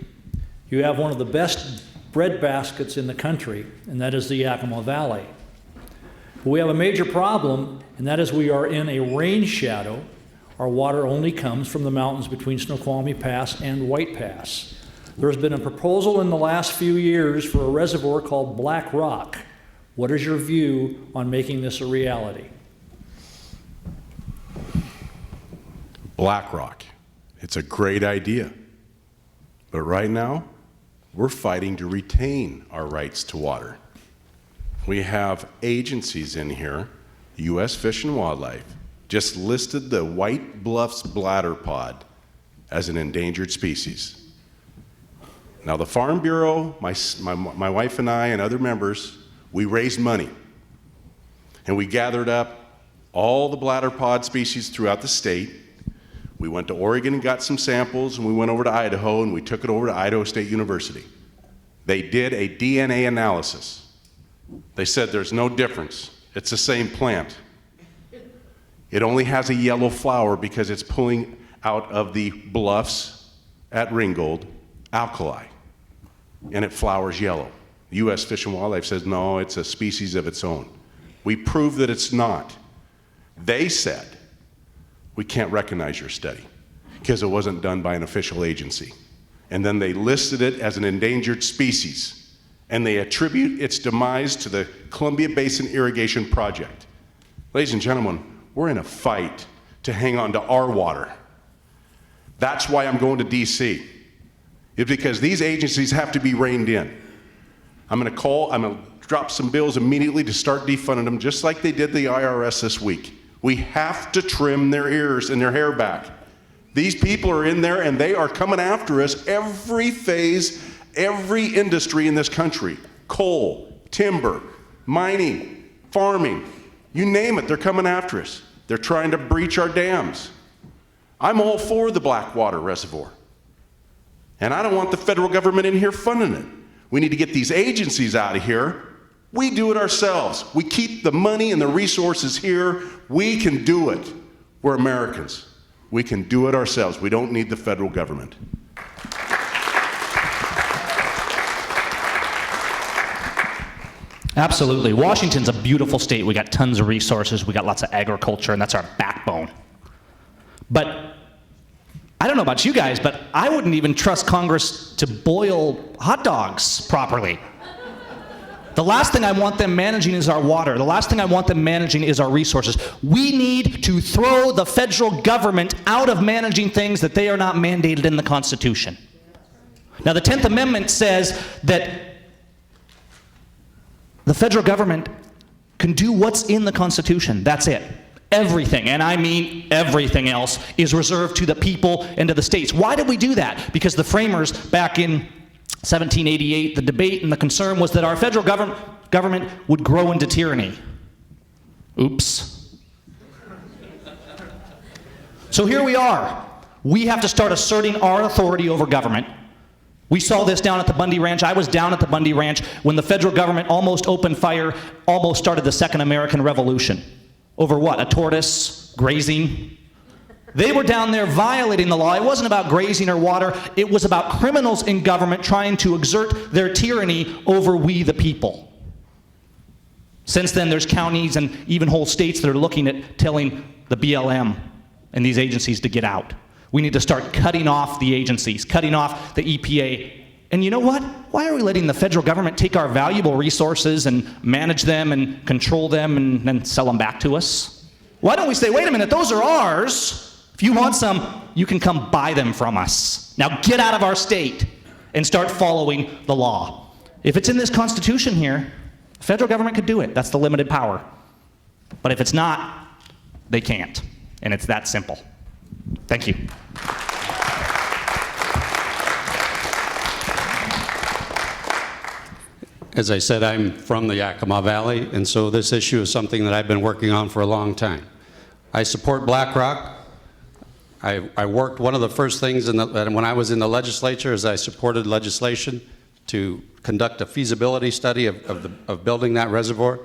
you have one of the best bread baskets in the country, and that is the Yakima Valley. We have a major problem, and that is we are in a rain shadow. Our water only comes from the mountains between Snoqualmie Pass and White Pass. There's been a proposal in the last few years for a reservoir called Black Rock. What is your view on making this a reality? Black Rock. It's a great idea. But right now, we're fighting to retain our rights to water. We have agencies in here, U.S. Fish and Wildlife, just listed the White Bluffs bladderpod as an endangered species. Now the Farm Bureau, my wife and I and other members, we raised money. And we gathered up all the bladderpod species throughout the state. We went to Oregon and got some samples, and we went over to Idaho, and we took it over to Idaho State University. They did a DNA analysis. They said there's no difference. It's the same plant. It only has a yellow flower because it's pulling out of the bluffs at Ringgold alkali, and it flowers yellow. U.S. Fish and Wildlife says, no, it's a species of its own. We proved that it's not. They said, we can't recognize your study because it wasn't done by an official agency. And then they listed it as an endangered species, and they attribute its demise to the Columbia Basin Irrigation Project. Ladies and gentlemen, we're in a fight to hang on to our water. That's why I'm going to D.C. It's because these agencies have to be reined in. I'm going to drop some bills immediately to start defunding them, just like they did the IRS this week. We have to trim their ears and their hair back. These people are in there and they are coming after us every phase, every industry in this country. Coal, timber, mining, farming, you name it, they're coming after us. They're trying to breach our dams. I'm all for the Blackwater Reservoir. And I don't want the federal government in here funding it. We need to get these agencies out of here. We do it ourselves. We keep the money and the resources here. We can do it. We're Americans. We can do it ourselves. We don't need the federal government. Absolutely. Washington's a beautiful state. We got tons of resources. We got lots of agriculture, and that's our backbone. But I don't know about you guys, but I wouldn't even trust Congress to boil hot dogs properly. The last thing I want them managing is our water. The last thing I want them managing is our resources. We need to throw the federal government out of managing things that they are not mandated in the Constitution. Now, the 10th Amendment says that the federal government can do what's in the Constitution. That's it. Everything, and I mean everything else, is reserved to the people and to the states. Why did we do that? Because the framers back in 1788, the debate and the concern was that our federal government would grow into tyranny. Oops. So here we are. We have to start asserting our authority over government. We saw this down at the Bundy Ranch. I was down at the Bundy Ranch when the federal government almost opened fire, almost started the Second American Revolution. Over what? A tortoise grazing? They were down there violating the law. It wasn't about grazing or water. It was about criminals in government trying to exert their tyranny over we the people. Since then, there's counties and even whole states that are looking at telling the BLM and these agencies to get out. We need to start cutting off the agencies, cutting off the EPA. And you know what? Why are we letting the federal government take our valuable resources and manage them and control them and then sell them back to us? Why don't we say, wait a minute, those are ours. If you want some, you can come buy them from us. Now get out of our state and start following the law. If it's in this Constitution here, the federal government could do it. That's the limited power. But if it's not, they can't. And it's that simple. Thank you. As I said, I'm from the Yakima Valley, and so this issue is something that I've been working on for a long time. I support BlackRock. I worked, one of the first things when I was in the legislature is I supported legislation to conduct a feasibility study of building that reservoir.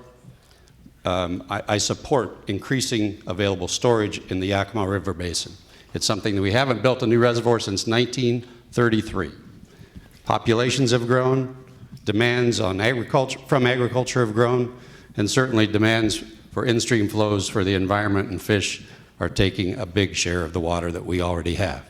I support increasing available storage in the Yakima River Basin. It's something that we haven't built a new reservoir since 1933. Populations have grown, demands on from agriculture have grown, and certainly demands for in-stream flows for the environment and fish are taking a big share of the water that we already have.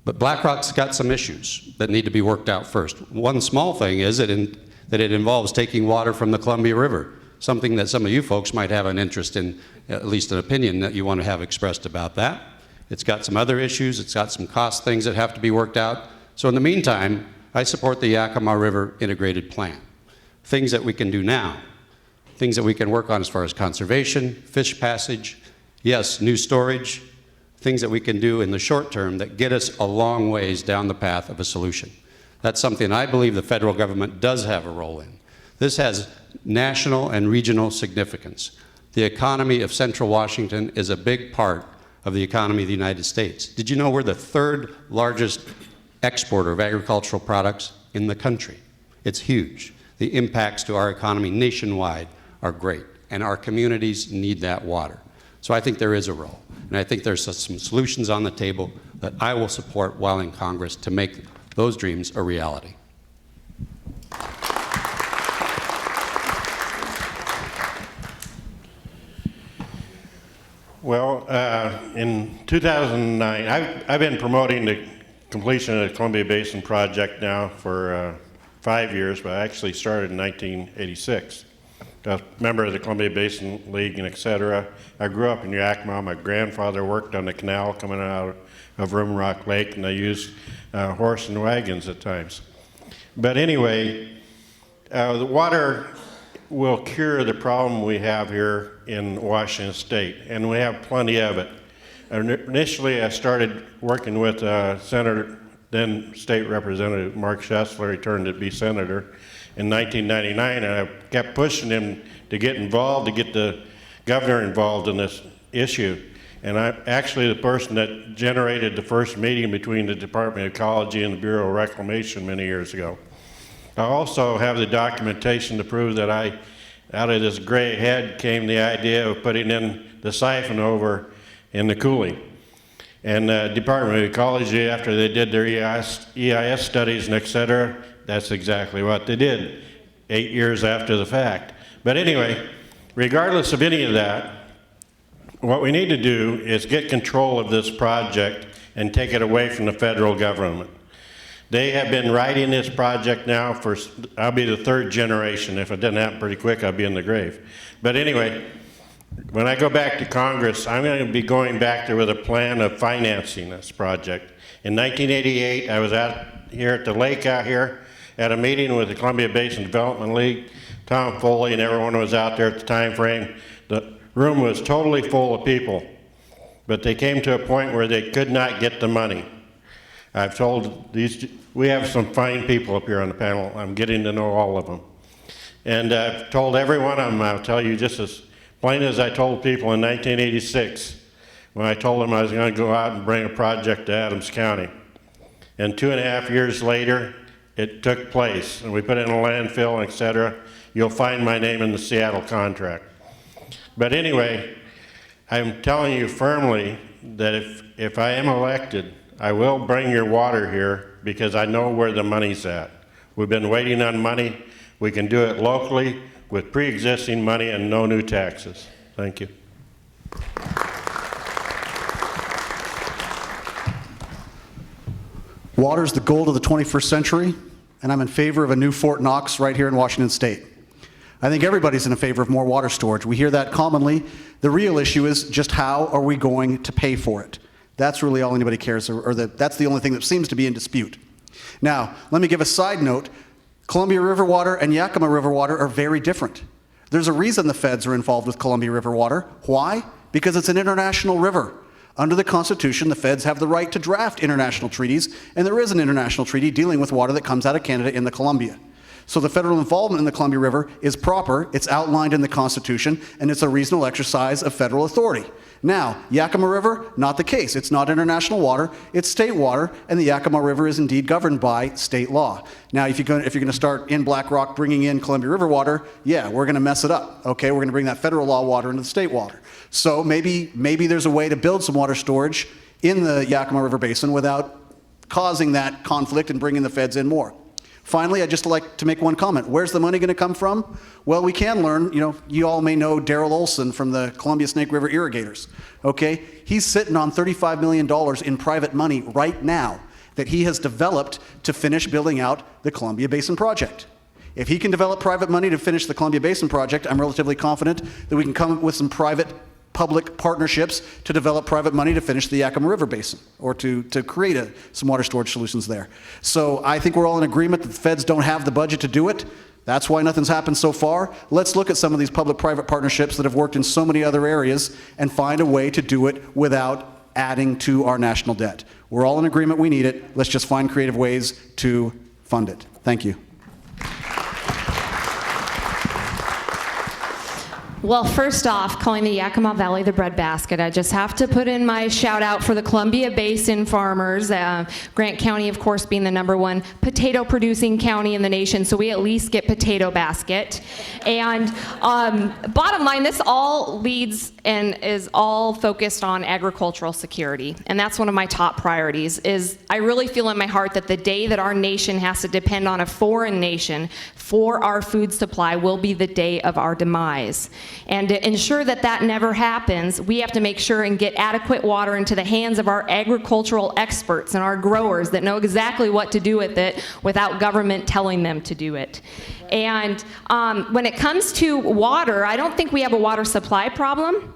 But BlackRock's got some issues that need to be worked out first. One small thing is that it involves taking water from the Columbia River, something that some of you folks might have an interest in, at least an opinion that you want to have expressed about that. It's got some other issues. It's got some cost things that have to be worked out. So in the meantime, I support the Yakima River Integrated Plan. Things that we can do now, things that we can work on as far as conservation, fish passage, yes, new storage, things that we can do in the short term that get us a long ways down the path of a solution. That's something I believe the federal government does have a role in. This has national and regional significance. The economy of Central Washington is a big part of the economy of the United States. Did you know we're the third largest exporter of agricultural products in the country? It's huge. The impacts to our economy nationwide are great, and our communities need that water. So I think there is a role, and I think there's some solutions on the table that I will support while in Congress to make those dreams a reality. Well, in 2009, I've been promoting the completion of the Columbia Basin project now for 5 years, but I actually started in 1986. I was a member of the Columbia Basin League and et cetera. I grew up in Yakima. My grandfather worked on the canal coming out of Rimrock Lake, and I used horse and wagons at times. But anyway, the water will cure the problem we have here in Washington State, and we have plenty of it. Initially, I started working with Senator, then State Representative Mark Schessler. He turned to be Senator in 1999, and I kept pushing him to get involved, to get the governor involved in this issue. And I'm actually the person that generated the first meeting between the Department of Ecology and the Bureau of Reclamation many years ago. I also have the documentation to prove that out of this gray head came the idea of putting in the siphon over in the coulee. And the Department of Ecology, after they did their EIS studies and et cetera, that's exactly what they did 8 years after the fact. But anyway, regardless of any of that, what we need to do is get control of this project and take it away from the federal government. They have been writing this project now for, I'll be the third generation. If it doesn't happen pretty quick, I'll be in the grave. But anyway, when I go back to Congress, I'm going to be going back there with a plan of financing this project. In 1988, I was here at the lake out here at a meeting with the Columbia Basin Development League. Tom Foley and everyone was out there at the time frame. The room was totally full of people, but they came to a point where they could not get the money. I've told we have some fine people up here on the panel. I'm getting to know all of them. And I've told every one of them, I'll tell you just as plain as I told people in 1986, when I told them I was going to go out and bring a project to Adams County. And 2.5 years later, it took place, and we put it in a landfill, et cetera. You'll find my name in the Seattle contract. But anyway, I'm telling you firmly that if I am elected, I will bring your water here because I know where the money's at. We've been waiting on money. We can do it locally. with pre-existing money and no new taxes. Thank you. Water is the gold of the 21st century, and I'm in favor of a new Fort Knox right here in Washington State. I think everybody's in favor of more water storage. We hear that commonly. The real issue is just how are we going to pay for it? That's really all anybody cares, or that's the only thing that seems to be in dispute. Now, let me give a side note. Columbia River water and Yakima River water are very different. There's a reason the feds are involved with Columbia River water. Why? Because it's an international river. Under the Constitution, the feds have the right to draft international treaties, and there is an international treaty dealing with water that comes out of Canada in the Columbia. So the federal involvement in the Columbia River is proper, it's outlined in the Constitution, and it's a reasonable exercise of federal authority. Now, Yakima River, not the case. It's not international water, it's state water, and the Yakima River is indeed governed by state law. Now, if you're going to start in Black Rock bringing in Columbia River water, yeah, we're going to mess it up, okay? We're going to bring that federal law water into the state water. So maybe there's a way to build some water storage in the Yakima River Basin without causing that conflict and bringing the feds in more. Finally, I'd just like to make one comment. Where's the money going to come from? Well, we can learn, you all may know Darrell Olson from the Columbia Snake River Irrigators, okay? He's sitting on $35 million in private money right now that he has developed to finish building out the Columbia Basin Project. If he can develop private money to finish the Columbia Basin Project, I'm relatively confident that we can come up with some private-public partnerships to develop private money to finish the Yakima River Basin, or to create some water storage solutions there. So I think we're all in agreement that the feds don't have the budget to do it. That's why nothing's happened so far. Let's look at some of these public-private partnerships that have worked in so many other areas and find a way to do it without adding to our national debt. We're all in agreement we need it. Let's just find creative ways to fund it. Thank you. Well, first off, calling the Yakima Valley the breadbasket, I just have to put in my shout out for the Columbia Basin farmers. Grant County, of course, being the #1 potato producing county in the nation, so we at least get potato basket. And bottom line, this all leads and is all focused on agricultural security. And that's one of my top priorities. I really feel in my heart that the day that our nation has to depend on a foreign nation for our food supply will be the day of our demise. And to ensure that that never happens, we have to make sure and get adequate water into the hands of our agricultural experts and our growers that know exactly what to do with it without government telling them to do it. And when it comes to water, I don't think we have a water supply problem.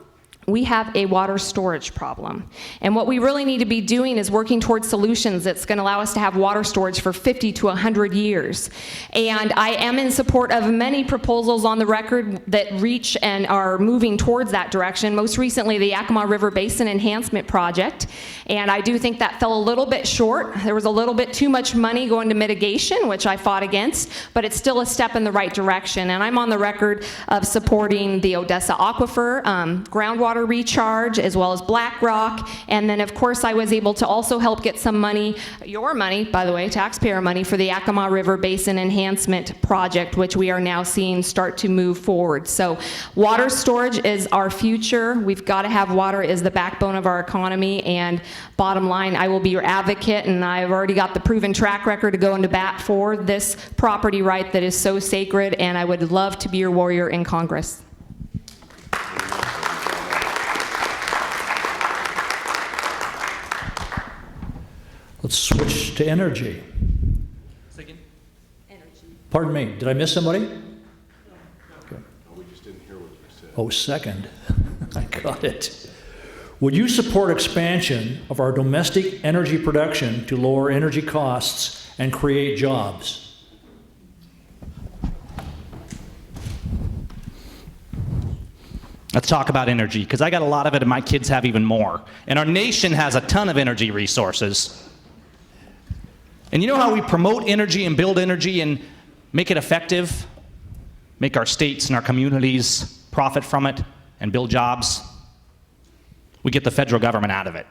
We have a water storage problem. And what we really need to be doing is working towards solutions that's going to allow us to have water storage for 50 to 100 years. And I am in support of many proposals on the record that reach and are moving towards that direction. Most recently, the Yakima River Basin Enhancement Project. And I do think that fell a little bit short. There was a little bit too much money going to mitigation, which I fought against, but it's still a step in the right direction. And I'm on the record of supporting the Odessa Aquifer, groundwater recharge, as well as Black Rock. And then, of course, I was able to also help get some money, your money, by the way, taxpayer money, for the Yakima River Basin Enhancement Project, which we are now seeing start to move forward. So water storage is our future. We've got to have water as the backbone of our economy. And bottom line, I will be your advocate, and I've already got the proven track record to go into bat for this property right that is so sacred, and I would love to be your warrior in Congress. Let's switch to energy. Second. Pardon me, did I miss somebody? No, we just didn't hear what you said. Oh, second. I got it. Would you support expansion of our domestic energy production to lower energy costs and create jobs? Let's talk about energy, because I got a lot of it and my kids have even more. And our nation has a ton of energy resources. And you know how we promote energy and build energy and make it effective? Make our states and our communities profit from it and build jobs? We get the federal government out of it.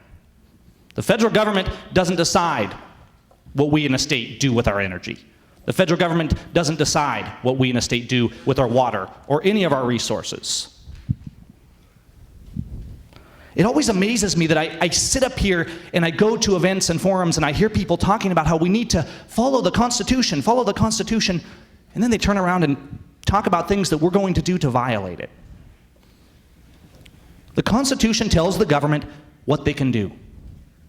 The federal government doesn't decide what we in a state do with our energy. The federal government doesn't decide what we in a state do with our water or any of our resources. It always amazes me that I sit up here and I go to events and forums and I hear people talking about how we need to follow the Constitution, and then they turn around and talk about things that we're going to do to violate it. The Constitution tells the government what they can do.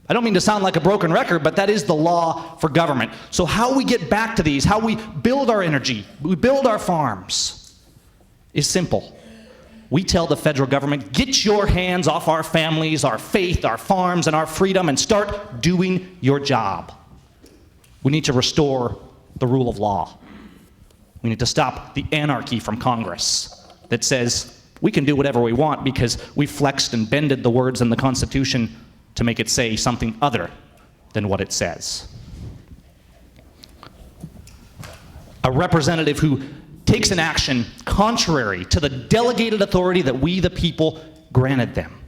I don't mean to sound like a broken record, but that is the law for government. So how we get back to these, how we build our energy, we build our farms, is simple. We tell the federal government, get your hands off our families, our faith, our farms, and our freedom, and start doing your job. We need to restore the rule of law. We need to stop the anarchy from Congress that says we can do whatever we want because we flexed and bended the words in the Constitution to make it say something other than what it says. A representative who takes an action contrary to the delegated authority that we, the people, granted them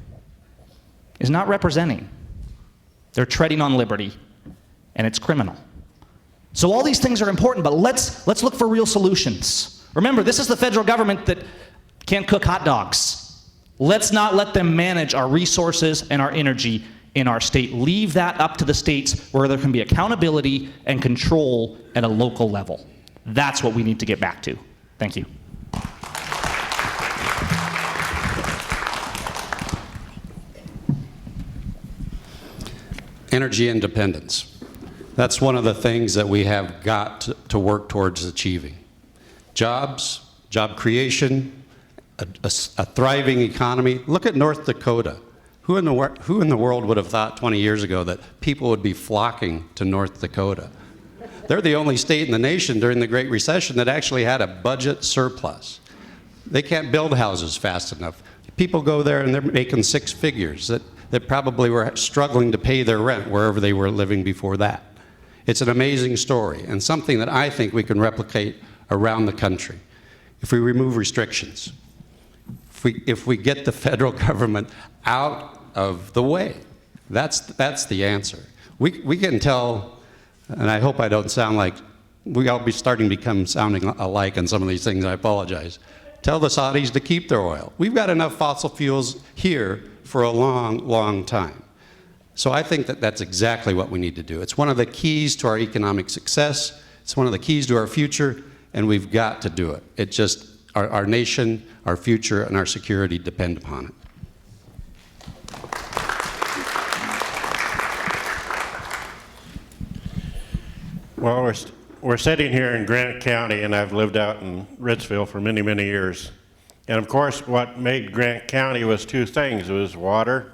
is not representing. They're treading on liberty, and it's criminal. So all these things are important, but let's look for real solutions. Remember, this is the federal government that can't cook hot dogs. Let's not let them manage our resources and our energy in our state. Leave that up to the states where there can be accountability and control at a local level. That's what we need to get back to. Thank you. Energy independence. That's one of the things that we have got to work towards achieving. Jobs, job creation, a thriving economy. Look at North Dakota. Who in the world would have thought 20 years ago that people would be flocking to North Dakota? They're the only state in the nation during the Great Recession that actually had a budget surplus. They can't build houses fast enough. People go there and they're making six figures that probably were struggling to pay their rent wherever they were living before that. It's an amazing story and something that I think we can replicate around the country if we remove restrictions. If we get the federal government out of the way, that's the answer. We can tell, and I hope I don't sound like, we all be starting to become sounding alike on some of these things, I apologize. Tell the Saudis to keep their oil. We've got enough fossil fuels here for a long, long time. So I think that that's exactly what we need to do. It's one of the keys to our economic success. It's one of the keys to our future, and we've got to do it. It just, our nation, our future, and our security depend upon it. Well, we're sitting here in Grant County, and I've lived out in Ritzville for many, many years. And of course, what made Grant County was two things. It was water,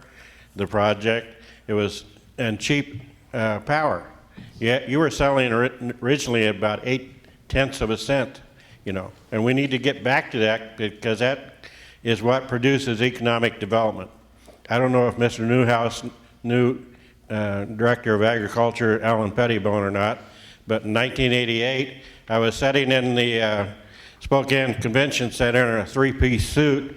the project, and cheap power. Yeah, you were selling originally about 0.8 of a cent, you know, and we need to get back to that because that is what produces economic development. I don't know if Mr. Newhouse knew Director of Agriculture Alan Pettibone or not, but in 1988, I was sitting in the Spokane Convention Center in a three-piece suit,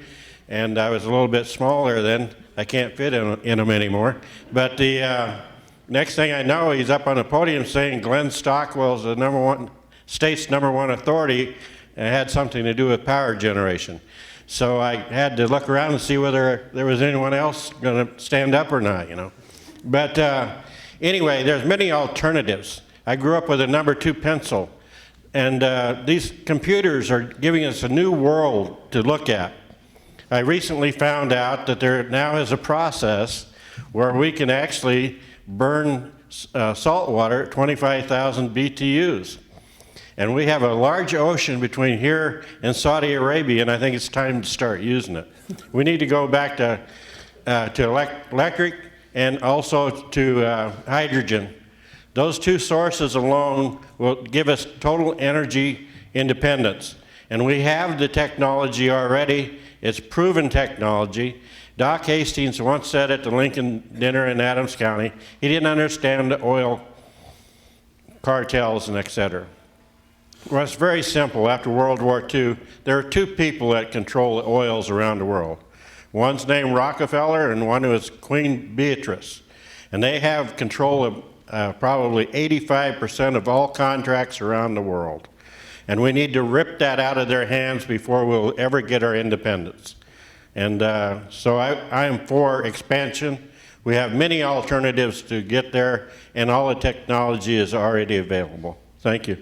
and I was a little bit smaller then. I can't fit in them anymore. But the next thing I know, he's up on the podium saying Glenn Stockwell's the state's number one authority, and it had something to do with power generation. So I had to look around and see whether there was anyone else going to stand up or not, you know. But anyway, there's many alternatives. I grew up with a number 2 pencil, and these computers are giving us a new world to look at. I recently found out that there now is a process where we can actually burn salt water at 25,000 BTUs. And we have a large ocean between here and Saudi Arabia, and I think it's time to start using it. We need to go back to electric and also to hydrogen. Those two sources alone will give us total energy independence. And we have the technology already. It's proven technology. Doc Hastings once said at the Lincoln dinner in Adams County, he didn't understand the oil cartels and et cetera. Well, it's very simple. After World War II, there are two people that control the oils around the world. One's named Rockefeller and one is Queen Beatrice. And they have control of probably 85% of all contracts around the world. And we need to rip that out of their hands before we'll ever get our independence. And so I am for expansion. We have many alternatives to get there, and all the technology is already available. Thank you.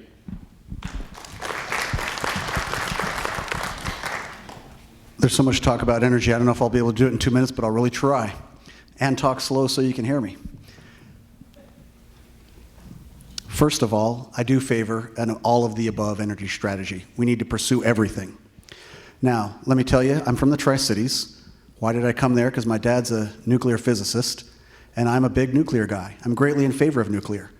There's so much talk about energy. I don't know if I'll be able to do it in 2 minutes, but I'll really try. And talk slow so you can hear me. First of all, I do favor an all-of-the-above energy strategy. We need to pursue everything. Now, let me tell you, I'm from the Tri-Cities. Why did I come there? Because my dad's a nuclear physicist, and I'm a big nuclear guy. I'm greatly in favor of nuclear.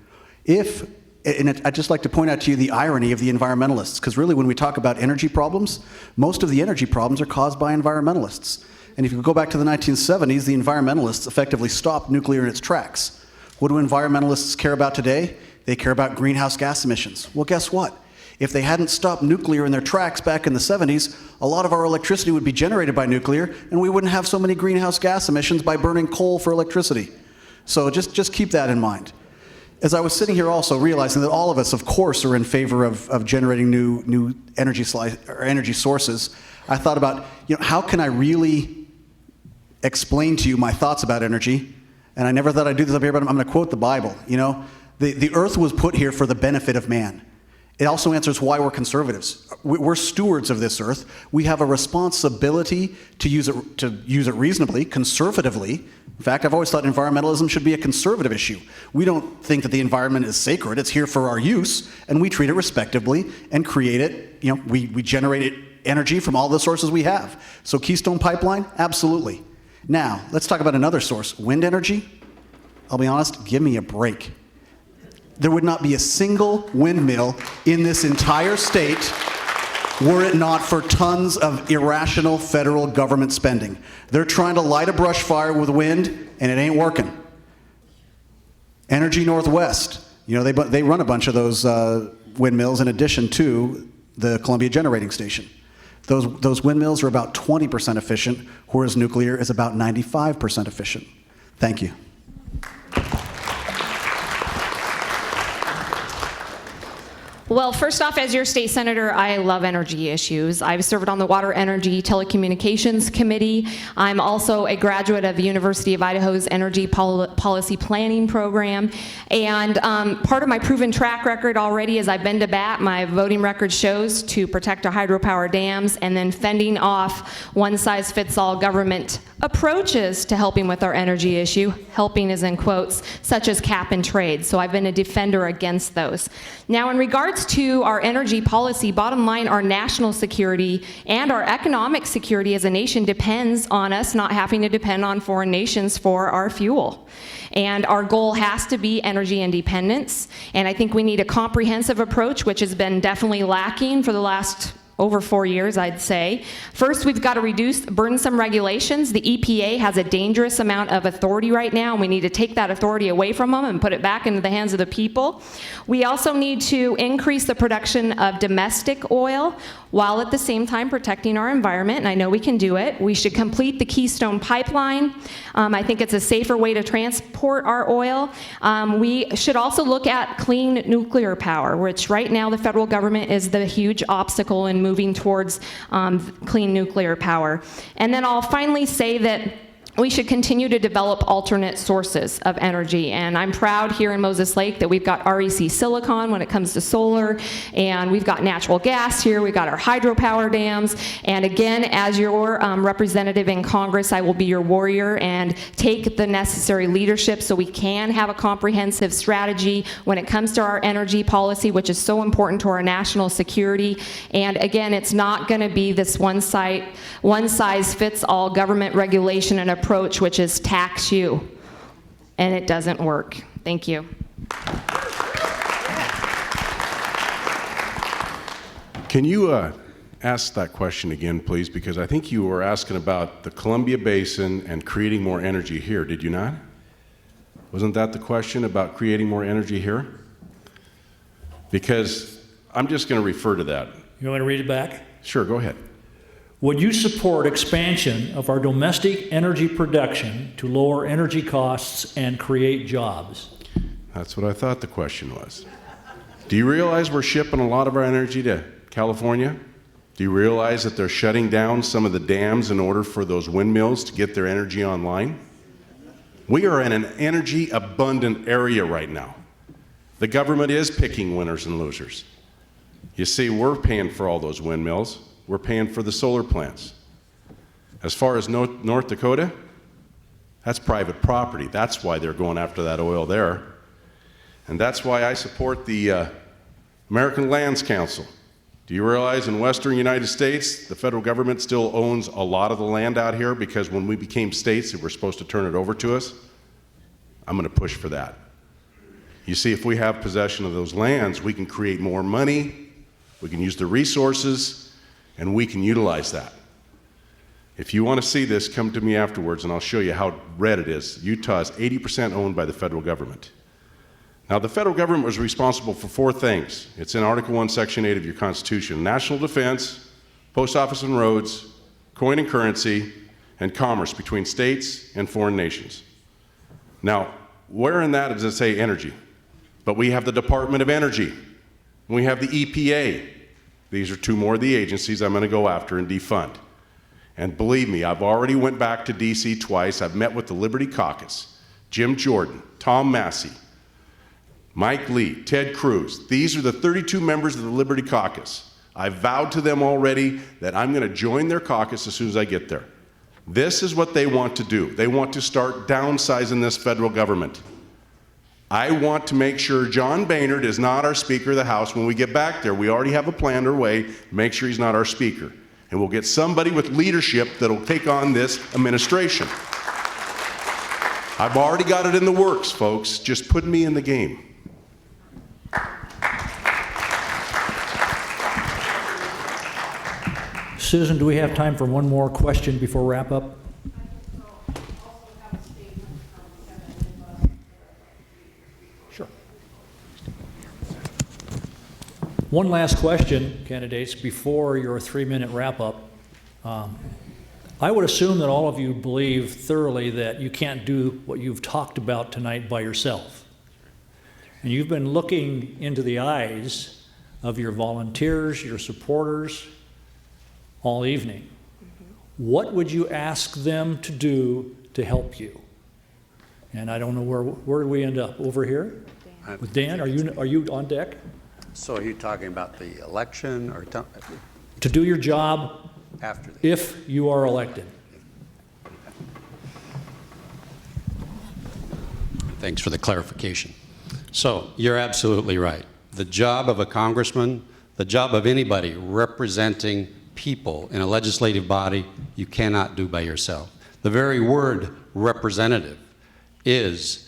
I'd just like to point out to you the irony of the environmentalists, because really when we talk about energy problems, most of the energy problems are caused by environmentalists. And if you go back to the 1970s, the environmentalists effectively stopped nuclear in its tracks. What do environmentalists care about today? They care about greenhouse gas emissions. Well, guess what? If they hadn't stopped nuclear in their tracks back in the 70s, a lot of our electricity would be generated by nuclear, and we wouldn't have so many greenhouse gas emissions by burning coal for electricity. So just keep that in mind. As I was sitting here also realizing that all of us, of course, are in favor of generating new energy sources, I thought about, how can I really explain to you my thoughts about energy? And I never thought I'd do this up here, but I'm going to quote the Bible. The earth was put here for the benefit of man. It also answers why we're conservatives. We're stewards of this earth. We have a responsibility to use it reasonably, conservatively. In fact, I've always thought environmentalism should be a conservative issue. We don't think that the environment is sacred. It's here for our use, and we treat it respectably and create it. We generate energy from all the sources we have. So Keystone Pipeline, absolutely. Now, let's talk about another source, wind energy. I'll be honest, give me a break. There would not be a single windmill in this entire state were it not for tons of irrational federal government spending. They're trying to light a brush fire with wind, and it ain't working. Energy Northwest, they run a bunch of those windmills in addition to the Columbia Generating Station. Those windmills are about 20% efficient, whereas nuclear is about 95% efficient. Thank you. Well, first off, as your state senator, I love energy issues. I've served on the Water, Energy, Telecommunications Committee. I'm also a graduate of the University of Idaho's Energy Policy Planning Program. And part of my proven track record already is I've been to bat, my voting record shows, to protect our hydropower dams and then fending off one-size-fits-all government approaches to helping with our energy issue, helping is in quotes, such as cap and trade. So I've been a defender against those. Now, in regards to our energy policy, bottom line, our national security and our economic security as a nation depends on us not having to depend on foreign nations for our fuel. And our goal has to be energy independence. And I think we need a comprehensive approach, which has been definitely lacking for the last over 4 years, I'd say. First, we've got to reduce burdensome regulations. The EPA has a dangerous amount of authority right now, and we need to take that authority away from them and put it back into the hands of the people. We also need to increase the production of domestic oil while at the same time protecting our environment, and I know we can do it. We should complete the Keystone Pipeline. I think it's a safer way to transport our oil. We should also look at clean nuclear power, which right now the federal government is the huge obstacle in moving towards clean nuclear power. And then I'll finally say that we should continue to develop alternate sources of energy. And I'm proud here in Moses Lake that we've got REC Silicon when it comes to solar, and we've got natural gas here, we've got our hydropower dams. And again, as your representative in Congress, I will be your warrior and take the necessary leadership so we can have a comprehensive strategy when it comes to our energy policy, which is so important to our national security. And again, it's not gonna be this one-size-fits-all government regulation and approach, which is tax you, and it doesn't work. Thank you. Can you ask that question again, please? Because I think you were asking about the Columbia Basin and creating more energy here, did you not? Wasn't that the question about creating more energy here? Because I'm just going to refer to that. You want me to read it back? Sure, go ahead. Would you support expansion of our domestic energy production to lower energy costs and create jobs? That's what I thought the question was. Do you realize we're shipping a lot of our energy to California? Do you realize that they're shutting down some of the dams in order for those windmills to get their energy online? We are in an energy abundant area right now. The government is picking winners and losers. You see, we're paying for all those windmills. We're paying for the solar plants. As far as North Dakota, that's private property. That's why they're going after that oil there. And that's why I support the American Lands Council. Do you realize in western United States, the federal government still owns a lot of the land out here because when we became states, they were supposed to turn it over to us? I'm going to push for that. You see, if we have possession of those lands, we can create more money, we can use the resources, and we can utilize that. If you want to see this, come to me afterwards and I'll show you how red it is. Utah is 80% owned by the federal government. Now, the federal government was responsible for 4 things. It's in Article 1, Section 8 of your Constitution: national defense, post office and roads, coin and currency, and commerce between states and foreign nations. Now, where in that does it say energy? But we have the Department of Energy. We have the EPA. These are 2 more of the agencies I'm going to go after and defund. And believe me, I've already went back to D.C. twice. I've met with the Liberty Caucus, Jim Jordan, Tom Massey, Mike Lee, Ted Cruz. These are the 32 members of the Liberty Caucus. I've vowed to them already that I'm going to join their caucus as soon as I get there. This is what they want to do. They want to start downsizing this federal government. I want to make sure John Boehner is not our Speaker of the House when we get back there. We already have a plan underway to make sure he's not our Speaker. And we'll get somebody with leadership that'll take on this administration. I've already got it in the works, folks. Just put me in the game. Susan, do we have time for one more question before wrap up? Sure. One last question, candidates, before your 3-minute wrap up. I would assume that all of you believe thoroughly that you can't do what you've talked about tonight by yourself. And you've been looking into the eyes of your volunteers, your supporters, all evening. What would you ask them to do to help you? And I don't know where do we end up? Over here? With Dan? Are you on deck? So are you talking about the election or To do your job after if you are elected. Thanks for the clarification. So you're absolutely right. The job of a congressman, the job of anybody representing people in a legislative body, you cannot do by yourself. The very word representative that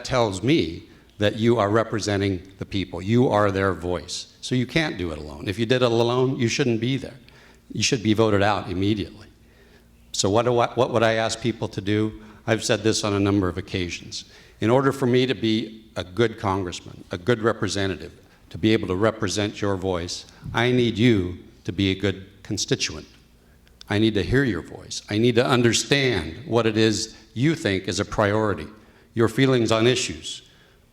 tells me that you are representing the people. You are their voice. So you can't do it alone. If you did it alone, you shouldn't be there. You should be voted out immediately. So what would I ask people to do? I've said this on a number of occasions. In order for me to be a good congressman, a good representative, to be able to represent your voice, I need you to be a good constituent. I need to hear your voice. I need to understand what it is you think is a priority, your feelings on issues,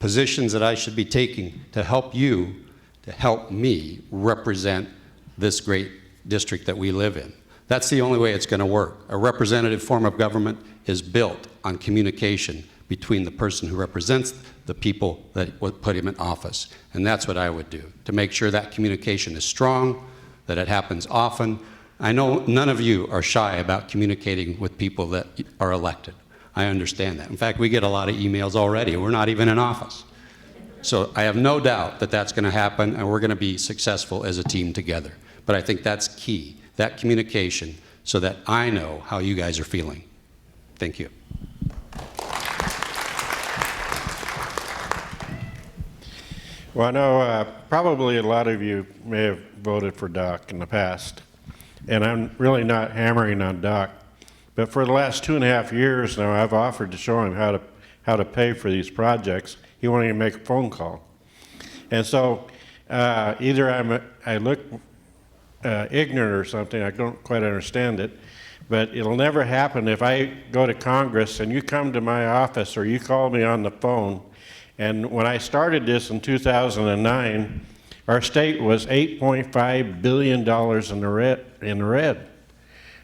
positions that I should be taking to help you, to help me represent this great district that we live in. That's the only way it's going to work. A representative form of government is built on communication between the person who represents the people that would put him in office. And that's what I would do, to make sure that communication is strong, that it happens often. I know none of you are shy about communicating with people that are elected. I understand that. In fact, we get a lot of emails already. We're not even in office. So I have no doubt that that's going to happen, and we're going to be successful as a team together. But I think that's key, that communication, so that I know how you guys are feeling. Thank you. Well, I know probably a lot of you may have voted for Doc in the past, and I'm really not hammering on Doc, but for the last 2.5 years now, I've offered to show him how to pay for these projects. He won't even make a phone call, and so either I look ignorant or something. I don't quite understand it, but it'll never happen if I go to Congress and you come to my office or you call me on the phone. And when I started this in 2009, our state was $8.5 billion in the red.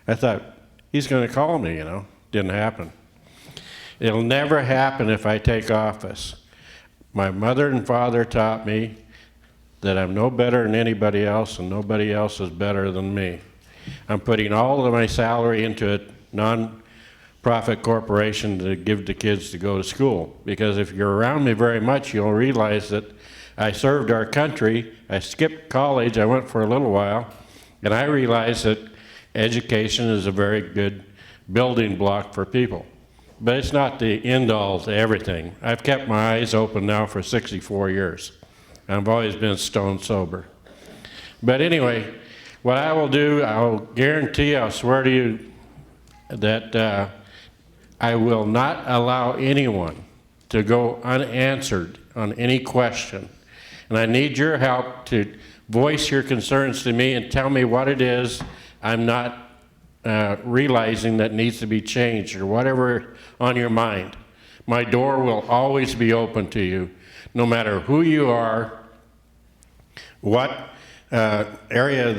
I thought, he's going to call me, Didn't happen. It'll never happen if I take office. My mother and father taught me that I'm no better than anybody else and nobody else is better than me. I'm putting all of my salary into a non-profit corporation to give to kids to go to school. Because if you're around me very much, you'll realize that I served our country, I skipped college, I went for a little while, and I realized that education is a very good building block for people. But it's not the end-all to everything. I've kept my eyes open now for 64 years. I've always been stone sober. But anyway, what I will do, I'll guarantee, I'll swear to you that I will not allow anyone to go unanswered on any question. And I need your help to voice your concerns to me and tell me what it is I'm not realizing that needs to be changed, or whatever on your mind. My door will always be open to you, no matter who you are, what area of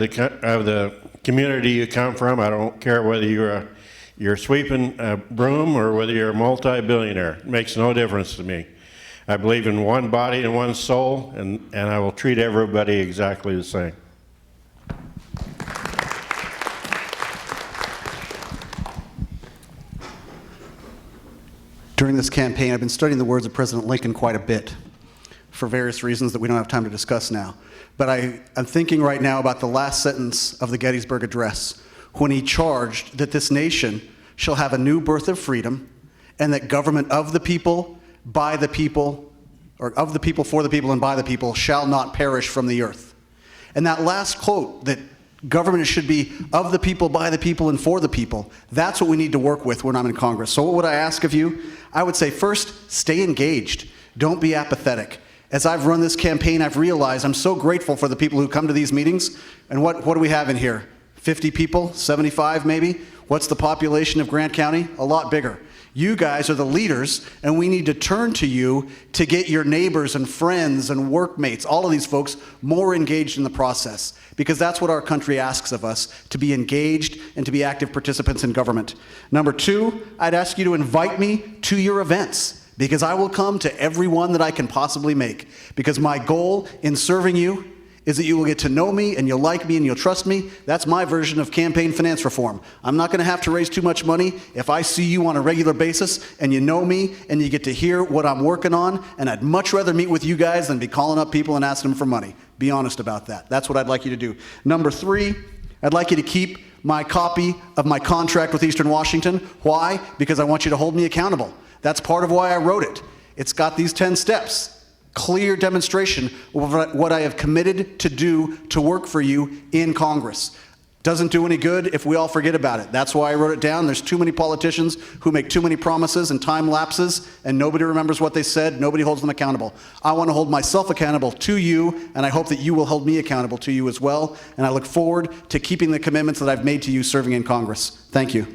the community you come from. I don't care whether you're sweeping a broom or whether you're a multi-billionaire. It makes no difference to me. I believe in one body and one soul, and I will treat everybody exactly the same. During this campaign, I've been studying the words of President Lincoln quite a bit for various reasons that we don't have time to discuss now. But I'm thinking right now about the last sentence of the Gettysburg Address, when he charged that this nation shall have a new birth of freedom, and that government of the people, by the people, or of the people, for the people, and by the people, shall not perish from the earth. And that last quote, that government should be of the people, by the people, and for the people, that's what we need to work with when I'm in Congress. So what would I ask of you? I would say, first, stay engaged. Don't be apathetic. As I've run this campaign, I've realized I'm so grateful for the people who come to these meetings. And what do we have in here? 50 people? 75 maybe? What's the population of Grant County? A lot bigger. You guys are the leaders, and we need to turn to you to get your neighbors and friends and workmates, all of these folks, more engaged in the process. Because that's what our country asks of us, to be engaged and to be active participants in government. Number two, I'd ask you to invite me to your events, because I will come to every one that I can possibly make. Because my goal in serving you is that you will get to know me and you'll like me and you'll trust me. That's my version of campaign finance reform. I'm not going to have to raise too much money if I see you on a regular basis and you know me and you get to hear what I'm working on, and I'd much rather meet with you guys than be calling up people and asking them for money. Be honest about that. That's what I'd like you to do. Number three, I'd like you to keep my copy of my contract with Eastern Washington. Why? Because I want you to hold me accountable. That's part of why I wrote it. It's got these 10 steps. Clear demonstration of what I have committed to do to work for you in Congress. Doesn't do any good if we all forget about it. That's why I wrote it down. There's too many politicians who make too many promises and time lapses, and nobody remembers what they said. Nobody holds them accountable. I want to hold myself accountable to you, and I hope that you will hold me accountable to you as well. And I look forward to keeping the commitments that I've made to you serving in Congress. Thank you.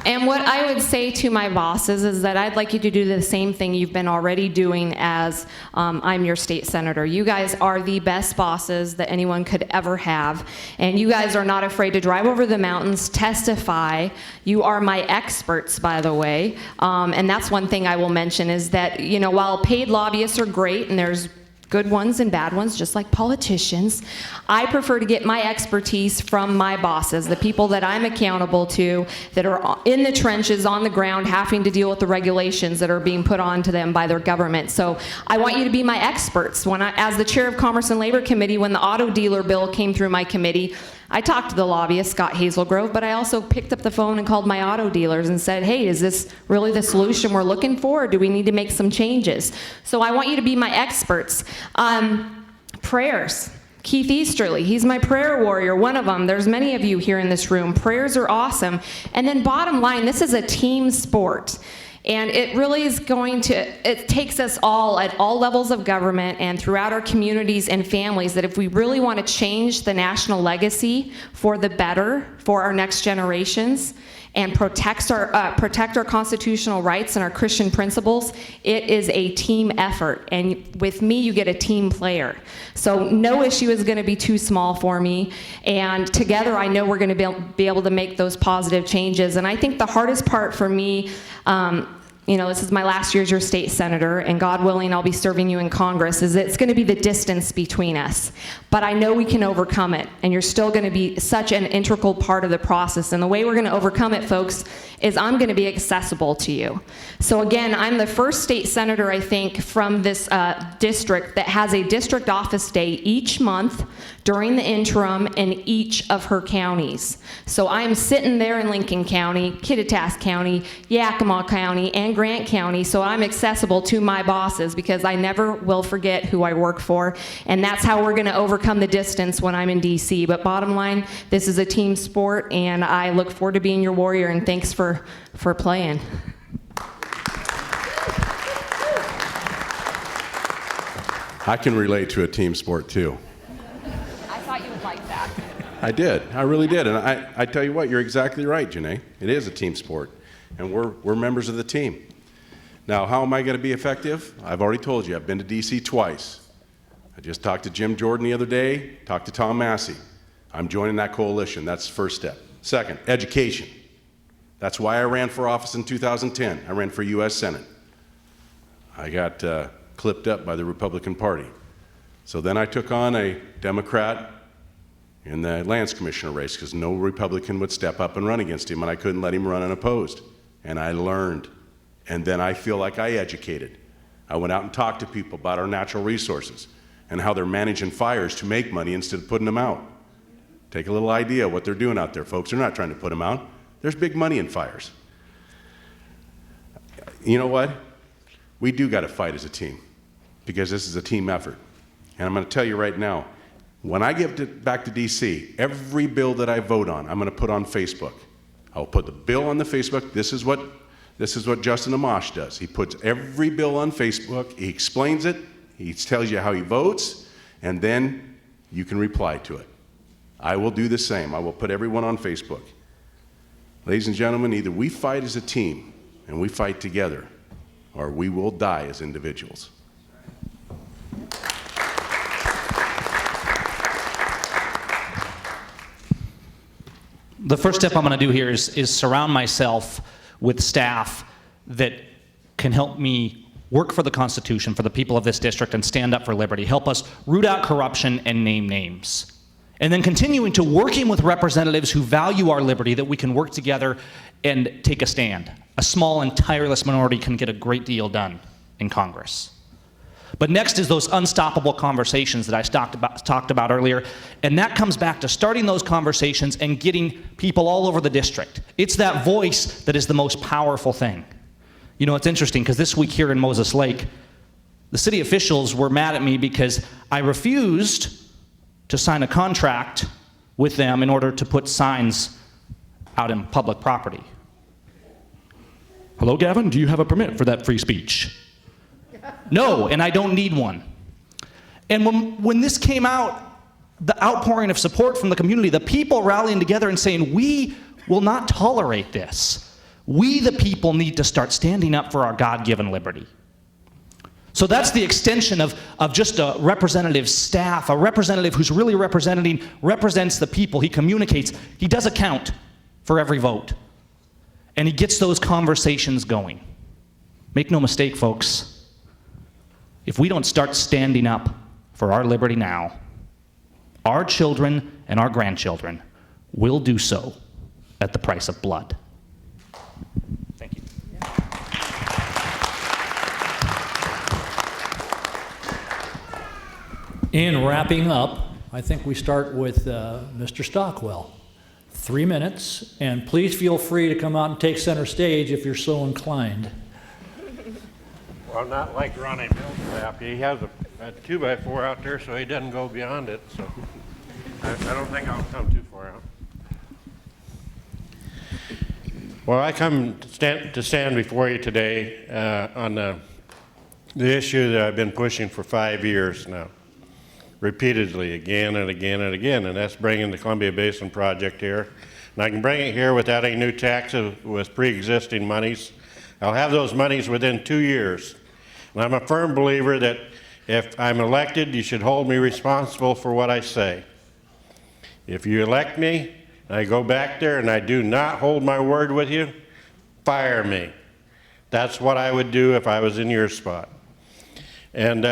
And what I would say to my bosses is that I'd like you to do the same thing you've been already doing as I'm your state senator. You guys are the best bosses that anyone could ever have. And you guys are not afraid to drive over the mountains, testify. You are my experts, by the way. And that's one thing I will mention is that, you know, while paid lobbyists are great, and there's good ones and bad ones, just like politicians, I prefer to get my expertise from my bosses, the people that I'm accountable to, that are in the trenches, on the ground, having to deal with the regulations that are being put onto them by their government. So I want you to be my experts. As the chair of Commerce and Labor Committee, when the auto dealer bill came through my committee, I talked to the lobbyist, Scott Hazelgrove, but I also picked up the phone and called my auto dealers and said, hey, is this really the solution we're looking for, or do we need to make some changes? So I want you to be my experts. Prayers. Keith Easterly, he's my prayer warrior, one of them. There's many of you here in this room. Prayers are awesome. And then bottom line, this is a team sport. And it really is it takes us all at all levels of government and throughout our communities and families that if we really want to change the national legacy for the better for our next generations and protect our constitutional rights and our Christian principles, it is a team effort. And with me, you get a team player. So no issue is going to be too small for me. And together, I know we're going to be able to make those positive changes. And I think the hardest part for me, this is my last year as your state senator, and God willing, I'll be serving you in Congress, is it's going to be the distance between us. But I know we can overcome it, and you're still going to be such an integral part of the process. And the way we're going to overcome it, folks, is I'm going to be accessible to you. So again, I'm the first state senator, I think, from this district that has a district office day each month during the interim in each of her counties. So I'm sitting there in Lincoln County, Kittitas County, Yakima County, and Grant County, so I'm accessible to my bosses because I never will forget who I work for, and that's how we're going to overcome the distance when I'm in DC. But bottom line, this is a team sport, and I look forward to being your warrior, and thanks for playing. I can relate to a team sport too. I thought you would like that. I did. I really did. And I tell you what, you're exactly right, Janae. It is a team sport. And we're members of the team. Now, how am I going to be effective? I've already told you, I've been to D.C. twice. I just talked to Jim Jordan the other day, talked to Tom Massey. I'm joining that coalition. That's the first step. Second, education. That's why I ran for office in 2010. I ran for U.S. Senate. I got clipped up by the Republican Party. So then I took on a Democrat in the Lands Commissioner race because no Republican would step up and run against him, and I couldn't let him run unopposed. And I learned. And then I feel like I educated. I went out and talked to people about our natural resources and how they're managing fires to make money instead of putting them out. Take a little idea what they're doing out there, folks. They're not trying to put them out. There's big money in fires. You know what? We do got to fight as a team because this is a team effort. And I'm going to tell you right now, when I get back to D.C., every bill that I vote on, I'm going to put on Facebook. I'll put the bill on the Facebook. This is what Justin Amash does. He puts every bill on Facebook. He explains it. He tells you how he votes, and then you can reply to it. I will do the same. I will put everyone on Facebook. Ladies and gentlemen, either we fight as a team and we fight together, or we will die as individuals. The first step I'm going to do here is surround myself with staff that can help me work for the Constitution, for the people of this district, and stand up for liberty, help us root out corruption and name names. And then continuing to working with representatives who value our liberty, that we can work together and take a stand. A small and tireless minority can get a great deal done in Congress. But next is those unstoppable conversations that I talked about earlier, and that comes back to starting those conversations and getting people all over the district. It's that voice that is the most powerful thing. You know, it's interesting because this week here in Moses Lake, the city officials were mad at me because I refused to sign a contract with them in order to put signs out in public property. Hello, Gavin, do you have a permit for that free speech? No, and I don't need one. And when this came out, the outpouring of support from the community, the people rallying together and saying, we will not tolerate this. We, the people, need to start standing up for our God-given liberty. So that's the extension of just a representative staff, a representative who's really represents the people. He communicates. He does account for every vote. And he gets those conversations going. Make no mistake, folks. If we don't start standing up for our liberty now, our children and our grandchildren will do so at the price of blood. Thank you. In wrapping up, I think we start with Mr. Stockwell. 3 minutes, and please feel free to come out and take center stage if you're so inclined. Well, not like Ronnie Millsap. He has a 2x4 out there, so he doesn't go beyond it. So I don't think I'll come too far out. Well, I come to stand before you today on the issue that I've been pushing for 5 years now, repeatedly, again and again and again, and that's bringing the Columbia Basin Project here. And I can bring it here without any new taxes with pre-existing monies. I'll have those monies within 2 years. And I'm a firm believer that if I'm elected, you should hold me responsible for what I say. If you elect me, and I go back there and I do not hold my word with you, fire me. That's what I would do if I was in your spot. And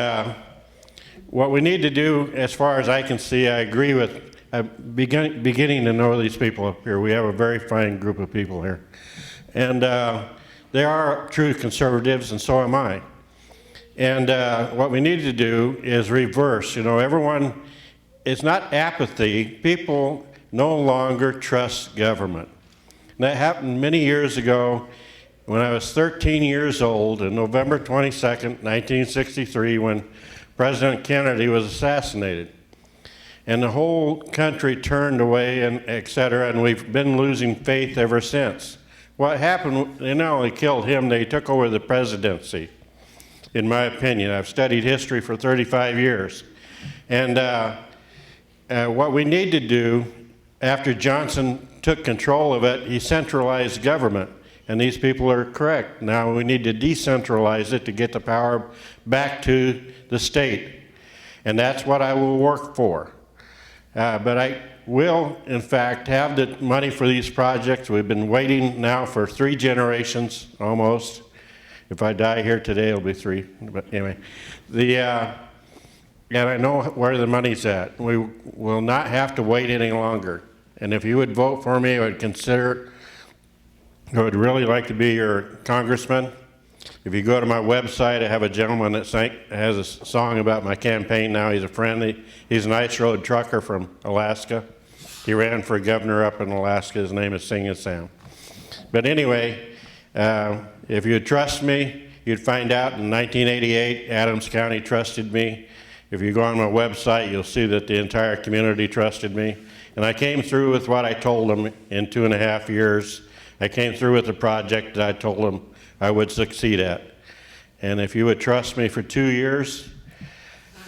what we need to do, as far as I can see, I agree with beginning to know these people up here. We have a very fine group of people here. And they are true conservatives, and so am I. And what we need to do is reverse. You know, everyone, it's not apathy. People no longer trust government. And that happened many years ago when I was 13 years old, on November 22nd, 1963, when President Kennedy was assassinated. And the whole country turned away, and et cetera, and we've been losing faith ever since. What happened, they not only killed him, they took over the presidency, in my opinion. I've studied history for 35 years. And what we need to do, after Johnson took control of it, he centralized government. And these people are correct. Now we need to decentralize it to get the power back to the state. And that's what I will work for. But I will, in fact, have the money for these projects. We've been waiting now for 3 generations, almost. If I die here today, it'll be 3. But anyway, and I know where the money's at. We will not have to wait any longer. And if you would vote for me, I would consider, I would really like to be your congressman. If you go to my website, I have a gentleman that has a song about my campaign now. He's a friend. He's an ice road trucker from Alaska. He ran for governor up in Alaska. His name is Singing Sam. But anyway, if you'd trust me, you'd find out in 1988, Adams County trusted me. If you go on my website, you'll see that the entire community trusted me. And I came through with what I told them in 2.5 years. I came through with the project that I told them I would succeed at. And if you would trust me for 2 years,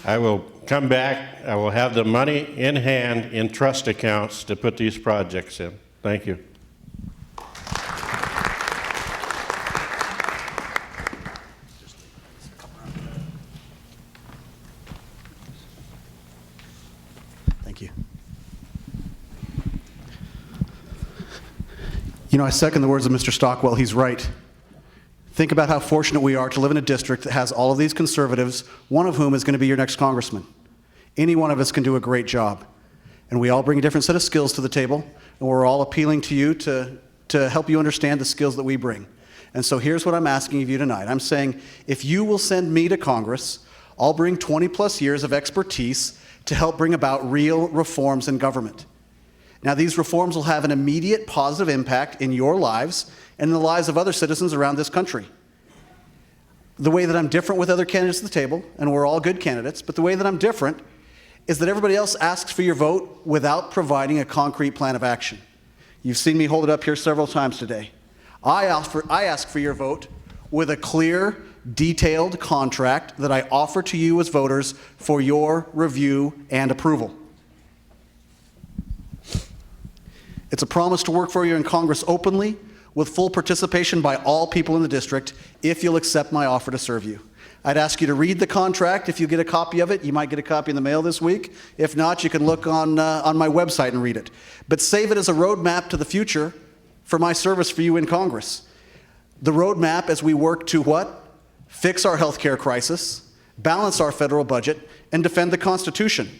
I will come back. I will have the money in hand in trust accounts to put these projects in. Thank you. Thank you. You know, I second the words of Mr. Stockwell. He's right. Think about how fortunate we are to live in a district that has all of these conservatives, one of whom is going to be your next congressman. Any one of us can do a great job. And we all bring a different set of skills to the table, and we're all appealing to you to help you understand the skills that we bring. And so here's what I'm asking of you tonight. I'm saying, if you will send me to Congress, I'll bring 20 plus years of expertise to help bring about real reforms in government. Now, these reforms will have an immediate positive impact in your lives and in the lives of other citizens around this country. The way that I'm different with other candidates at the table, and we're all good candidates, but the way that I'm different is that everybody else asks for your vote without providing a concrete plan of action. You've seen me hold it up here several times today. I ask for your vote with a clear, detailed contract that I offer to you as voters for your review and approval. It's a promise to work for you in Congress openly, with full participation by all people in the district, if you'll accept my offer to serve you. I'd ask you to read the contract. If you get a copy of it, you might get a copy in the mail this week. If not, you can look on my website and read it. But save it as a roadmap to the future for my service for you in Congress. The roadmap as we work to what? Fix our healthcare crisis, balance our federal budget, and defend the Constitution.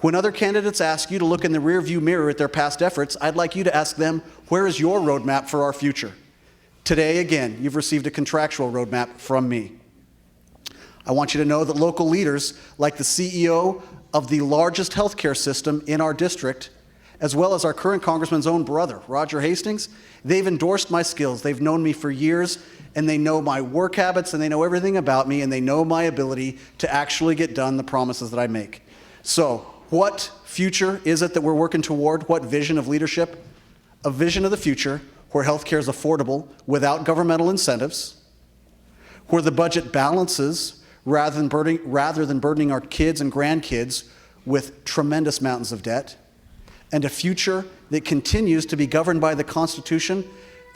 When other candidates ask you to look in the rearview mirror at their past efforts, I'd like you to ask them, where is your roadmap for our future? Today, again, you've received a contractual roadmap from me. I want you to know that local leaders, like the CEO of the largest healthcare system in our district, as well as our current congressman's own brother, Roger Hastings, they've endorsed my skills. They've known me for years, and they know my work habits, and they know everything about me, and they know my ability to actually get done the promises that I make. So, what future is it that we're working toward? What vision of leadership? A vision of the future where healthcare is affordable without governmental incentives, where the budget balances rather than burdening our kids and grandkids with tremendous mountains of debt, and a future that continues to be governed by the Constitution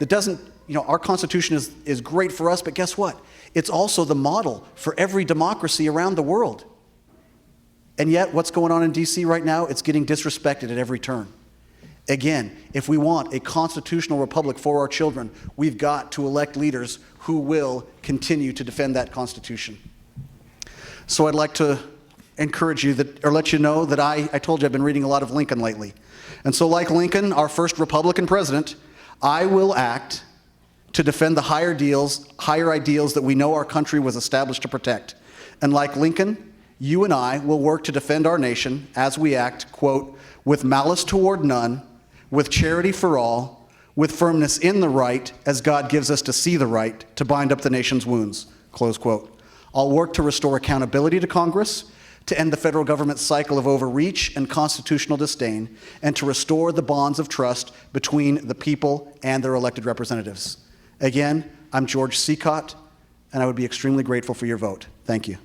that doesn't, our Constitution is great for us, but guess what? It's also the model for every democracy around the world. And yet, what's going on in D.C. right now, it's getting disrespected at every turn. Again, if we want a constitutional republic for our children, we've got to elect leaders who will continue to defend that Constitution. So I'd like to encourage you that, or let you know that I told you I've been reading a lot of Lincoln lately. And so like Lincoln, our first Republican president, I will act to defend the higher ideals that we know our country was established to protect. And like Lincoln, you and I will work to defend our nation as we act, quote, with malice toward none, with charity for all, with firmness in the right, as God gives us to see the right, to bind up the nation's wounds, close quote. I'll work to restore accountability to Congress, to end the federal government's cycle of overreach and constitutional disdain, and to restore the bonds of trust between the people and their elected representatives. Again, I'm George Seacott, and I would be extremely grateful for your vote. Thank you.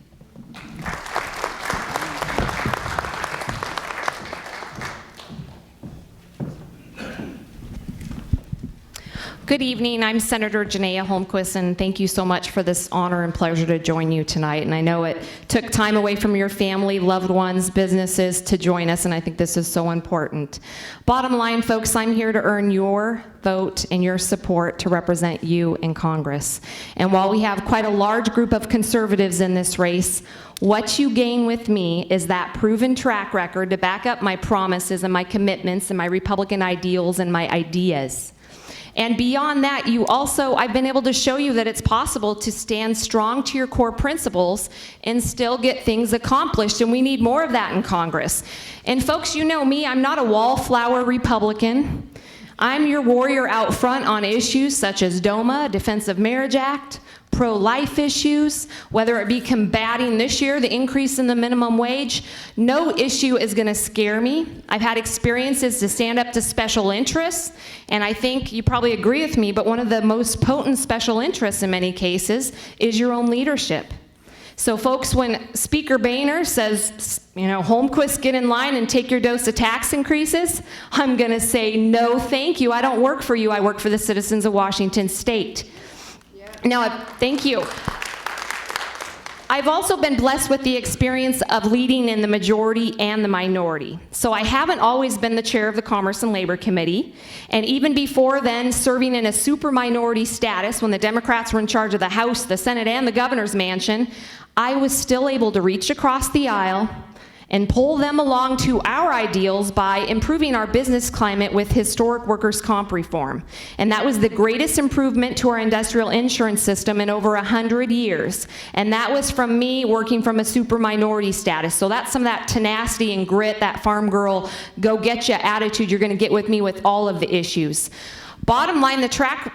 Good evening. I'm Senator Janaea Holmquist, and thank you so much for this honor and pleasure to join you tonight. And I know it took time away from your family, loved ones, businesses to join us, and I think this is so important. Bottom line, folks, I'm here to earn your vote and your support to represent you in Congress. And while we have quite a large group of conservatives in this race, what you gain with me is that proven track record to back up my promises and my commitments and my Republican ideals and my ideas. And beyond that, I've been able to show you that it's possible to stand strong to your core principles and still get things accomplished, and we need more of that in Congress. And folks, you know me, I'm not a wallflower Republican. I'm your warrior out front on issues such as DOMA, Defense of Marriage Act, pro-life issues, whether it be combating this year the increase in the minimum wage. No issue is going to scare me. I've had experiences to stand up to special interests, and I think you probably agree with me, but one of the most potent special interests in many cases is your own leadership. So folks, when Speaker Boehner says, Holmquist, get in line and take your dose of tax increases, I'm going to say, no, thank you. I don't work for you. I work for the citizens of Washington State. Now, thank you. I've also been blessed with the experience of leading in the majority and the minority. So I haven't always been the chair of the Commerce and Labor Committee, and even before then, serving in a super minority status when the Democrats were in charge of the House, the Senate, and the governor's mansion, I was still able to reach across the aisle and pull them along to our ideals by improving our business climate with historic workers' comp reform. And that was the greatest improvement to our industrial insurance system in over 100 years. And that was from me working from a super minority status. So that's some of that tenacity and grit, that farm girl, go get ya attitude you're gonna get with me with all of the issues. Bottom line,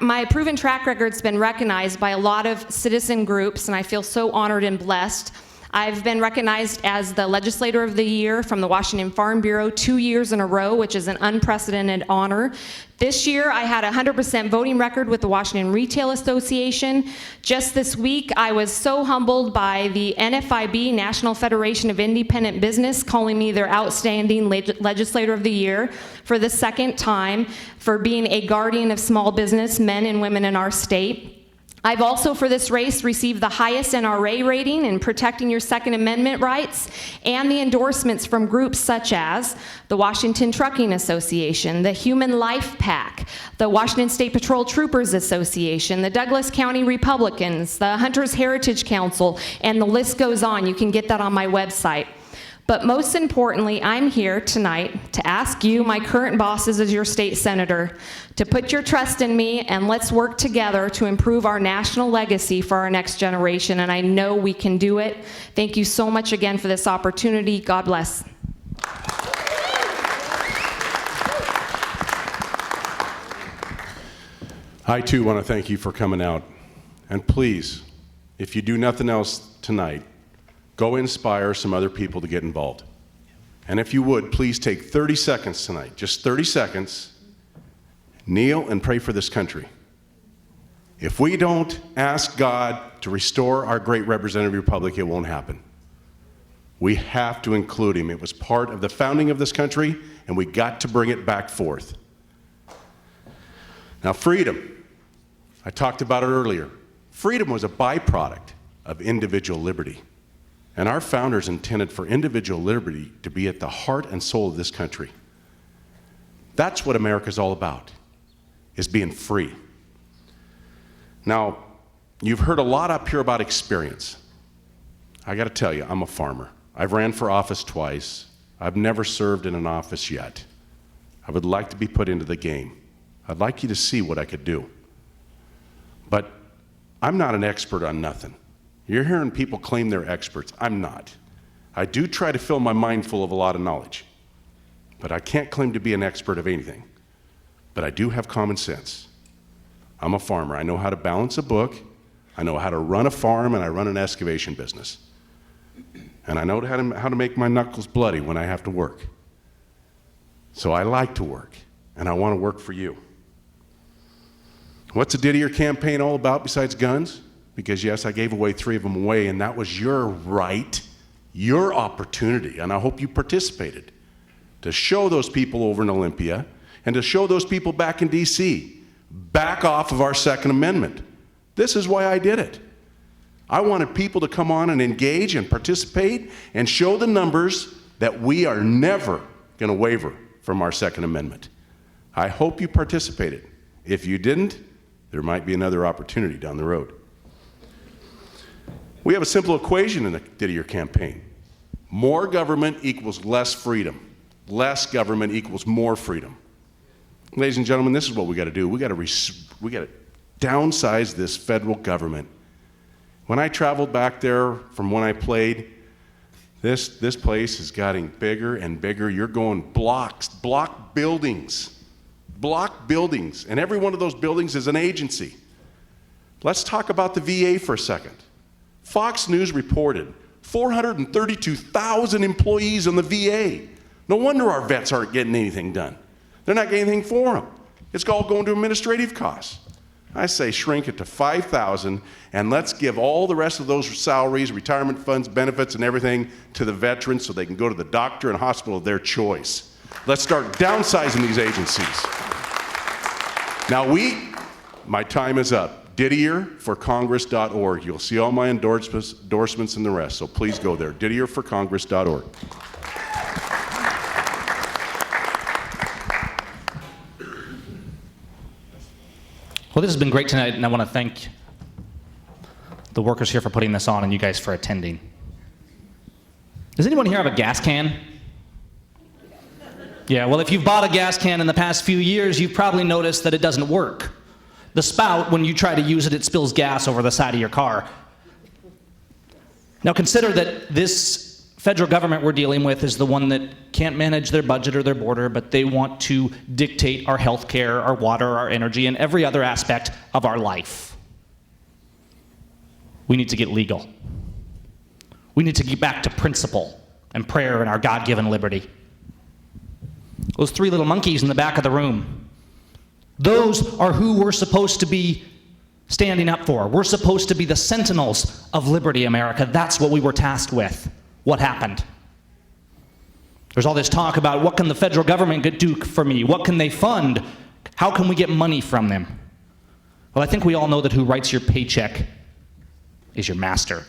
my proven track record's been recognized by a lot of citizen groups, and I feel so honored and blessed. I've been recognized as the Legislator of the Year from the Washington Farm Bureau 2 years in a row, which is an unprecedented honor. This year, I had a 100% voting record with the Washington Retail Association. Just this week, I was so humbled by the NFIB, National Federation of Independent Business, calling me their Outstanding Legislator of the Year for the second time for being a guardian of small business men and women in our state. I've also, for this race, received the highest NRA rating in protecting your Second Amendment rights and the endorsements from groups such as the Washington Trucking Association, the Human Life PAC, the Washington State Patrol Troopers Association, the Douglas County Republicans, the Hunters Heritage Council, and the list goes on. You can get that on my website. But most importantly, I'm here tonight to ask you, my current bosses as your state senator, to put your trust in me and let's work together to improve our national legacy for our next generation, and I know we can do it. Thank you so much again for this opportunity. God bless. I too want to thank you for coming out. And please, if you do nothing else tonight, go inspire some other people to get involved. And if you would, please take 30 seconds tonight, just 30 seconds, kneel and pray for this country. If we don't ask God to restore our great representative republic, it won't happen. We have to include him. It was part of the founding of this country, and we got to bring it back forth. Now, freedom, I talked about it earlier. Freedom was a byproduct of individual liberty. And our founders intended for individual liberty to be at the heart and soul of this country. That's what America's all about, is being free. Now, you've heard a lot up here about experience. I got to tell you, I'm a farmer. I've ran for office twice. I've never served in an office yet. I would like to be put into the game. I'd like you to see what I could do. But I'm not an expert on nothing. You're hearing people claim they're experts. I'm not. I do try to fill my mind full of a lot of knowledge, but I can't claim to be an expert of anything. But I do have common sense. I'm a farmer. I know how to balance a book. I know how to run a farm, and I run an excavation business. And I know how to make my knuckles bloody when I have to work. So I like to work, and I want to work for you. What's the Didier campaign all about besides guns? Because yes, I gave away 3 of them away, and that was your right, your opportunity, and I hope you participated, to show those people over in Olympia and to show those people back in DC, back off of our Second Amendment. This is why I did it. I wanted people to come on and engage and participate and show the numbers that we are never going to waver from our Second Amendment. I hope you participated. If you didn't, there might be another opportunity down the road. We have a simple equation in the Didier campaign. More government equals less freedom. Less government equals more freedom. Ladies and gentlemen, this is what we got to do. We got to downsize this federal government. When I traveled back there from when I played, this place is getting bigger and bigger. You're going block buildings, and every one of those buildings is an agency. Let's talk about the VA for a second. Fox News reported 432,000 employees in the VA. No wonder our vets aren't getting anything done. They're not getting anything for them. It's all going to administrative costs. I say shrink it to 5,000, and let's give all the rest of those salaries, retirement funds, benefits, and everything to the veterans so they can go to the doctor and hospital of their choice. Let's start downsizing these agencies. Now my time is up. DidierForCongress.org. You'll see all my endorsements and the rest, so please go there. DidierForCongress.org. Well, this has been great tonight, and I want to thank the workers here for putting this on and you guys for attending. Does anyone here have a gas can? Yeah, well, if you've bought a gas can in the past few years, you've probably noticed that it doesn't work. The spout, when you try to use it, it spills gas over the side of your car. Now consider that this federal government we're dealing with is the one that can't manage their budget or their border, but they want to dictate our health care, our water, our energy, and every other aspect of our life. We need to get legal. We need to get back to principle and prayer and our God-given liberty. Those 3 little monkeys in the back of the room, those are who we're supposed to be standing up for. We're supposed to be the sentinels of liberty, America. That's what we were tasked with. What happened? There's all this talk about what can the federal government do for me? What can they fund? How can we get money from them? Well, I think we all know that who writes your paycheck is your master.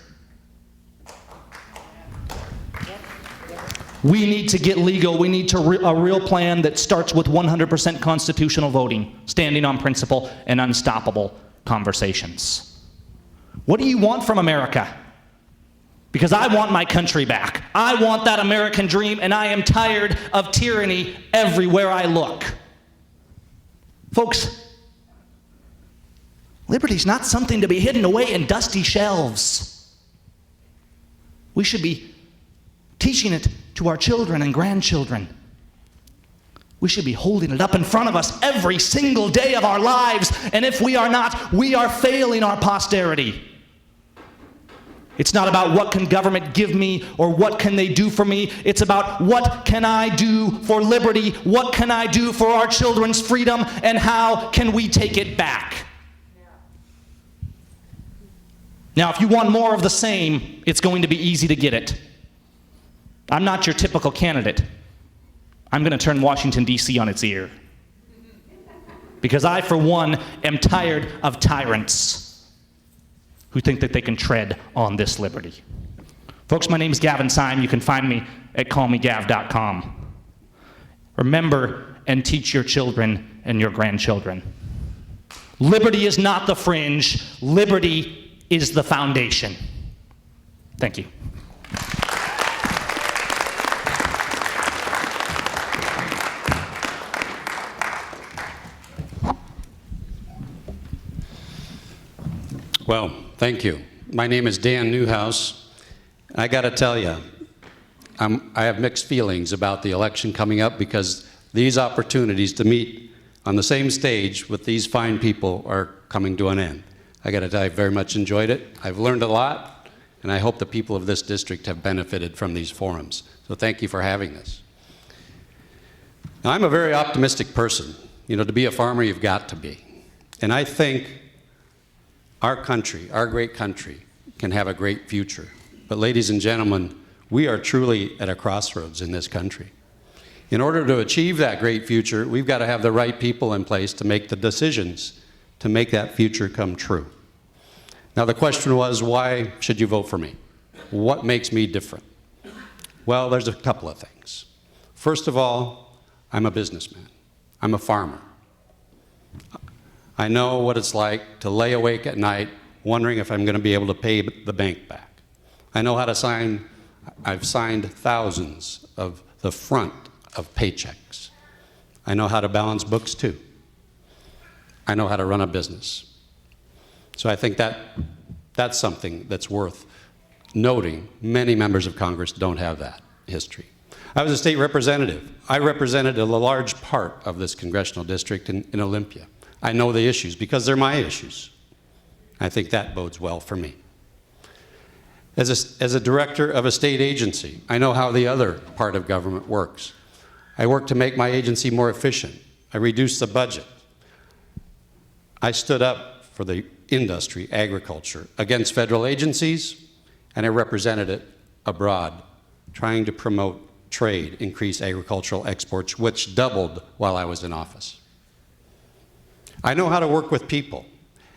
We need to get legal. We need a real plan that starts with 100% constitutional voting, standing on principle, and unstoppable conversations. What do you want from America? Because I want my country back. I want that American dream, and I am tired of tyranny everywhere I look. Folks, liberty's not something to be hidden away in dusty shelves. We should be teaching it to our children and grandchildren. We should be holding it up in front of us every single day of our lives, and if we are not, we are failing our posterity. It's not about what can government give me or what can they do for me. It's about what can I do for liberty, what can I do for our children's freedom, and how can we take it back? Now, if you want more of the same, it's going to be easy to get it. I'm not your typical candidate. I'm going to turn Washington, D.C. on its ear. Because I, for one, am tired of tyrants who think that they can tread on this liberty. Folks, my name is Gavin Syme. You can find me at callmegav.com. Remember, and teach your children and your grandchildren. Liberty is not the fringe. Liberty is the foundation. Thank you. Well, thank you. My name is Dan Newhouse. I got to tell you, I have mixed feelings about the election coming up because these opportunities to meet on the same stage with these fine people are coming to an end. I got to tell you, I very much enjoyed it. I've learned a lot, and I hope the people of this district have benefited from these forums. So thank you for having this. Now, I'm a very optimistic person. You know, to be a farmer, you've got to be. And I think our country, our great country, can have a great future. But ladies and gentlemen, we are truly at a crossroads in this country. In order to achieve that great future, we've got to have the right people in place to make the decisions to make that future come true. Now, the question was, why should you vote for me? What makes me different? Well, there's a couple of things. First of all, I'm a businessman. I'm a farmer. I know what it's like to lay awake at night wondering if I'm going to be able to pay the bank back. I know how to sign. I've signed thousands of the front of paychecks. I know how to balance books too. I know how to run a business. So I think that's something that's worth noting. Many members of Congress don't have that history. I was a state representative. I represented a large part of this congressional district in Olympia. I know the issues because they're my issues. I think that bodes well for me. As a director of a state agency, I know how the other part of government works. I work to make my agency more efficient. I reduced the budget. I stood up for the industry, agriculture, against federal agencies, and I represented it abroad, trying to promote trade, increase agricultural exports, which doubled while I was in office. I know how to work with people.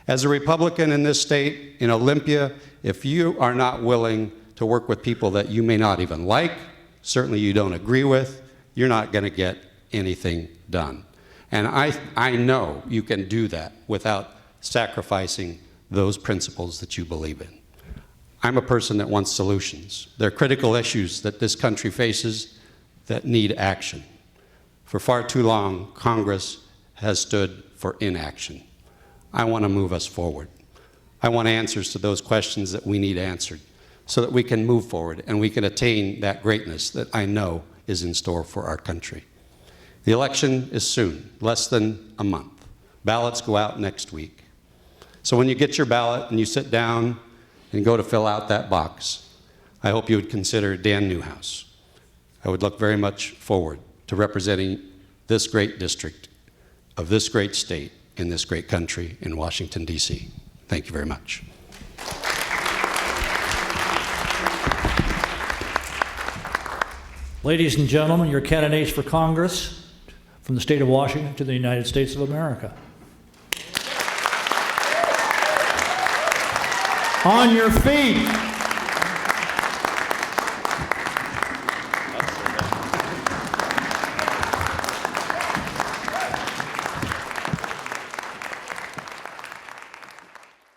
As a Republican in this state, in Olympia, if you are not willing to work with people that you may not even like, certainly you don't agree with, you're not going to get anything done. And I know you can do that without sacrificing those principles that you believe in. I'm a person that wants solutions. There are critical issues that this country faces that need action. For far too long, Congress has stood for inaction. I want to move us forward. I want answers to those questions that we need answered so that we can move forward and we can attain that greatness that I know is in store for our country. The election is soon, less than a month. Ballots go out next week. So when you get your ballot and you sit down and go to fill out that box, I hope you would consider Dan Newhouse. I would look very much forward to representing this great district of this great state in this great country in Washington, D.C. Thank you very much. Ladies and gentlemen, your candidates for Congress from the state of Washington to the United States of America. On your feet.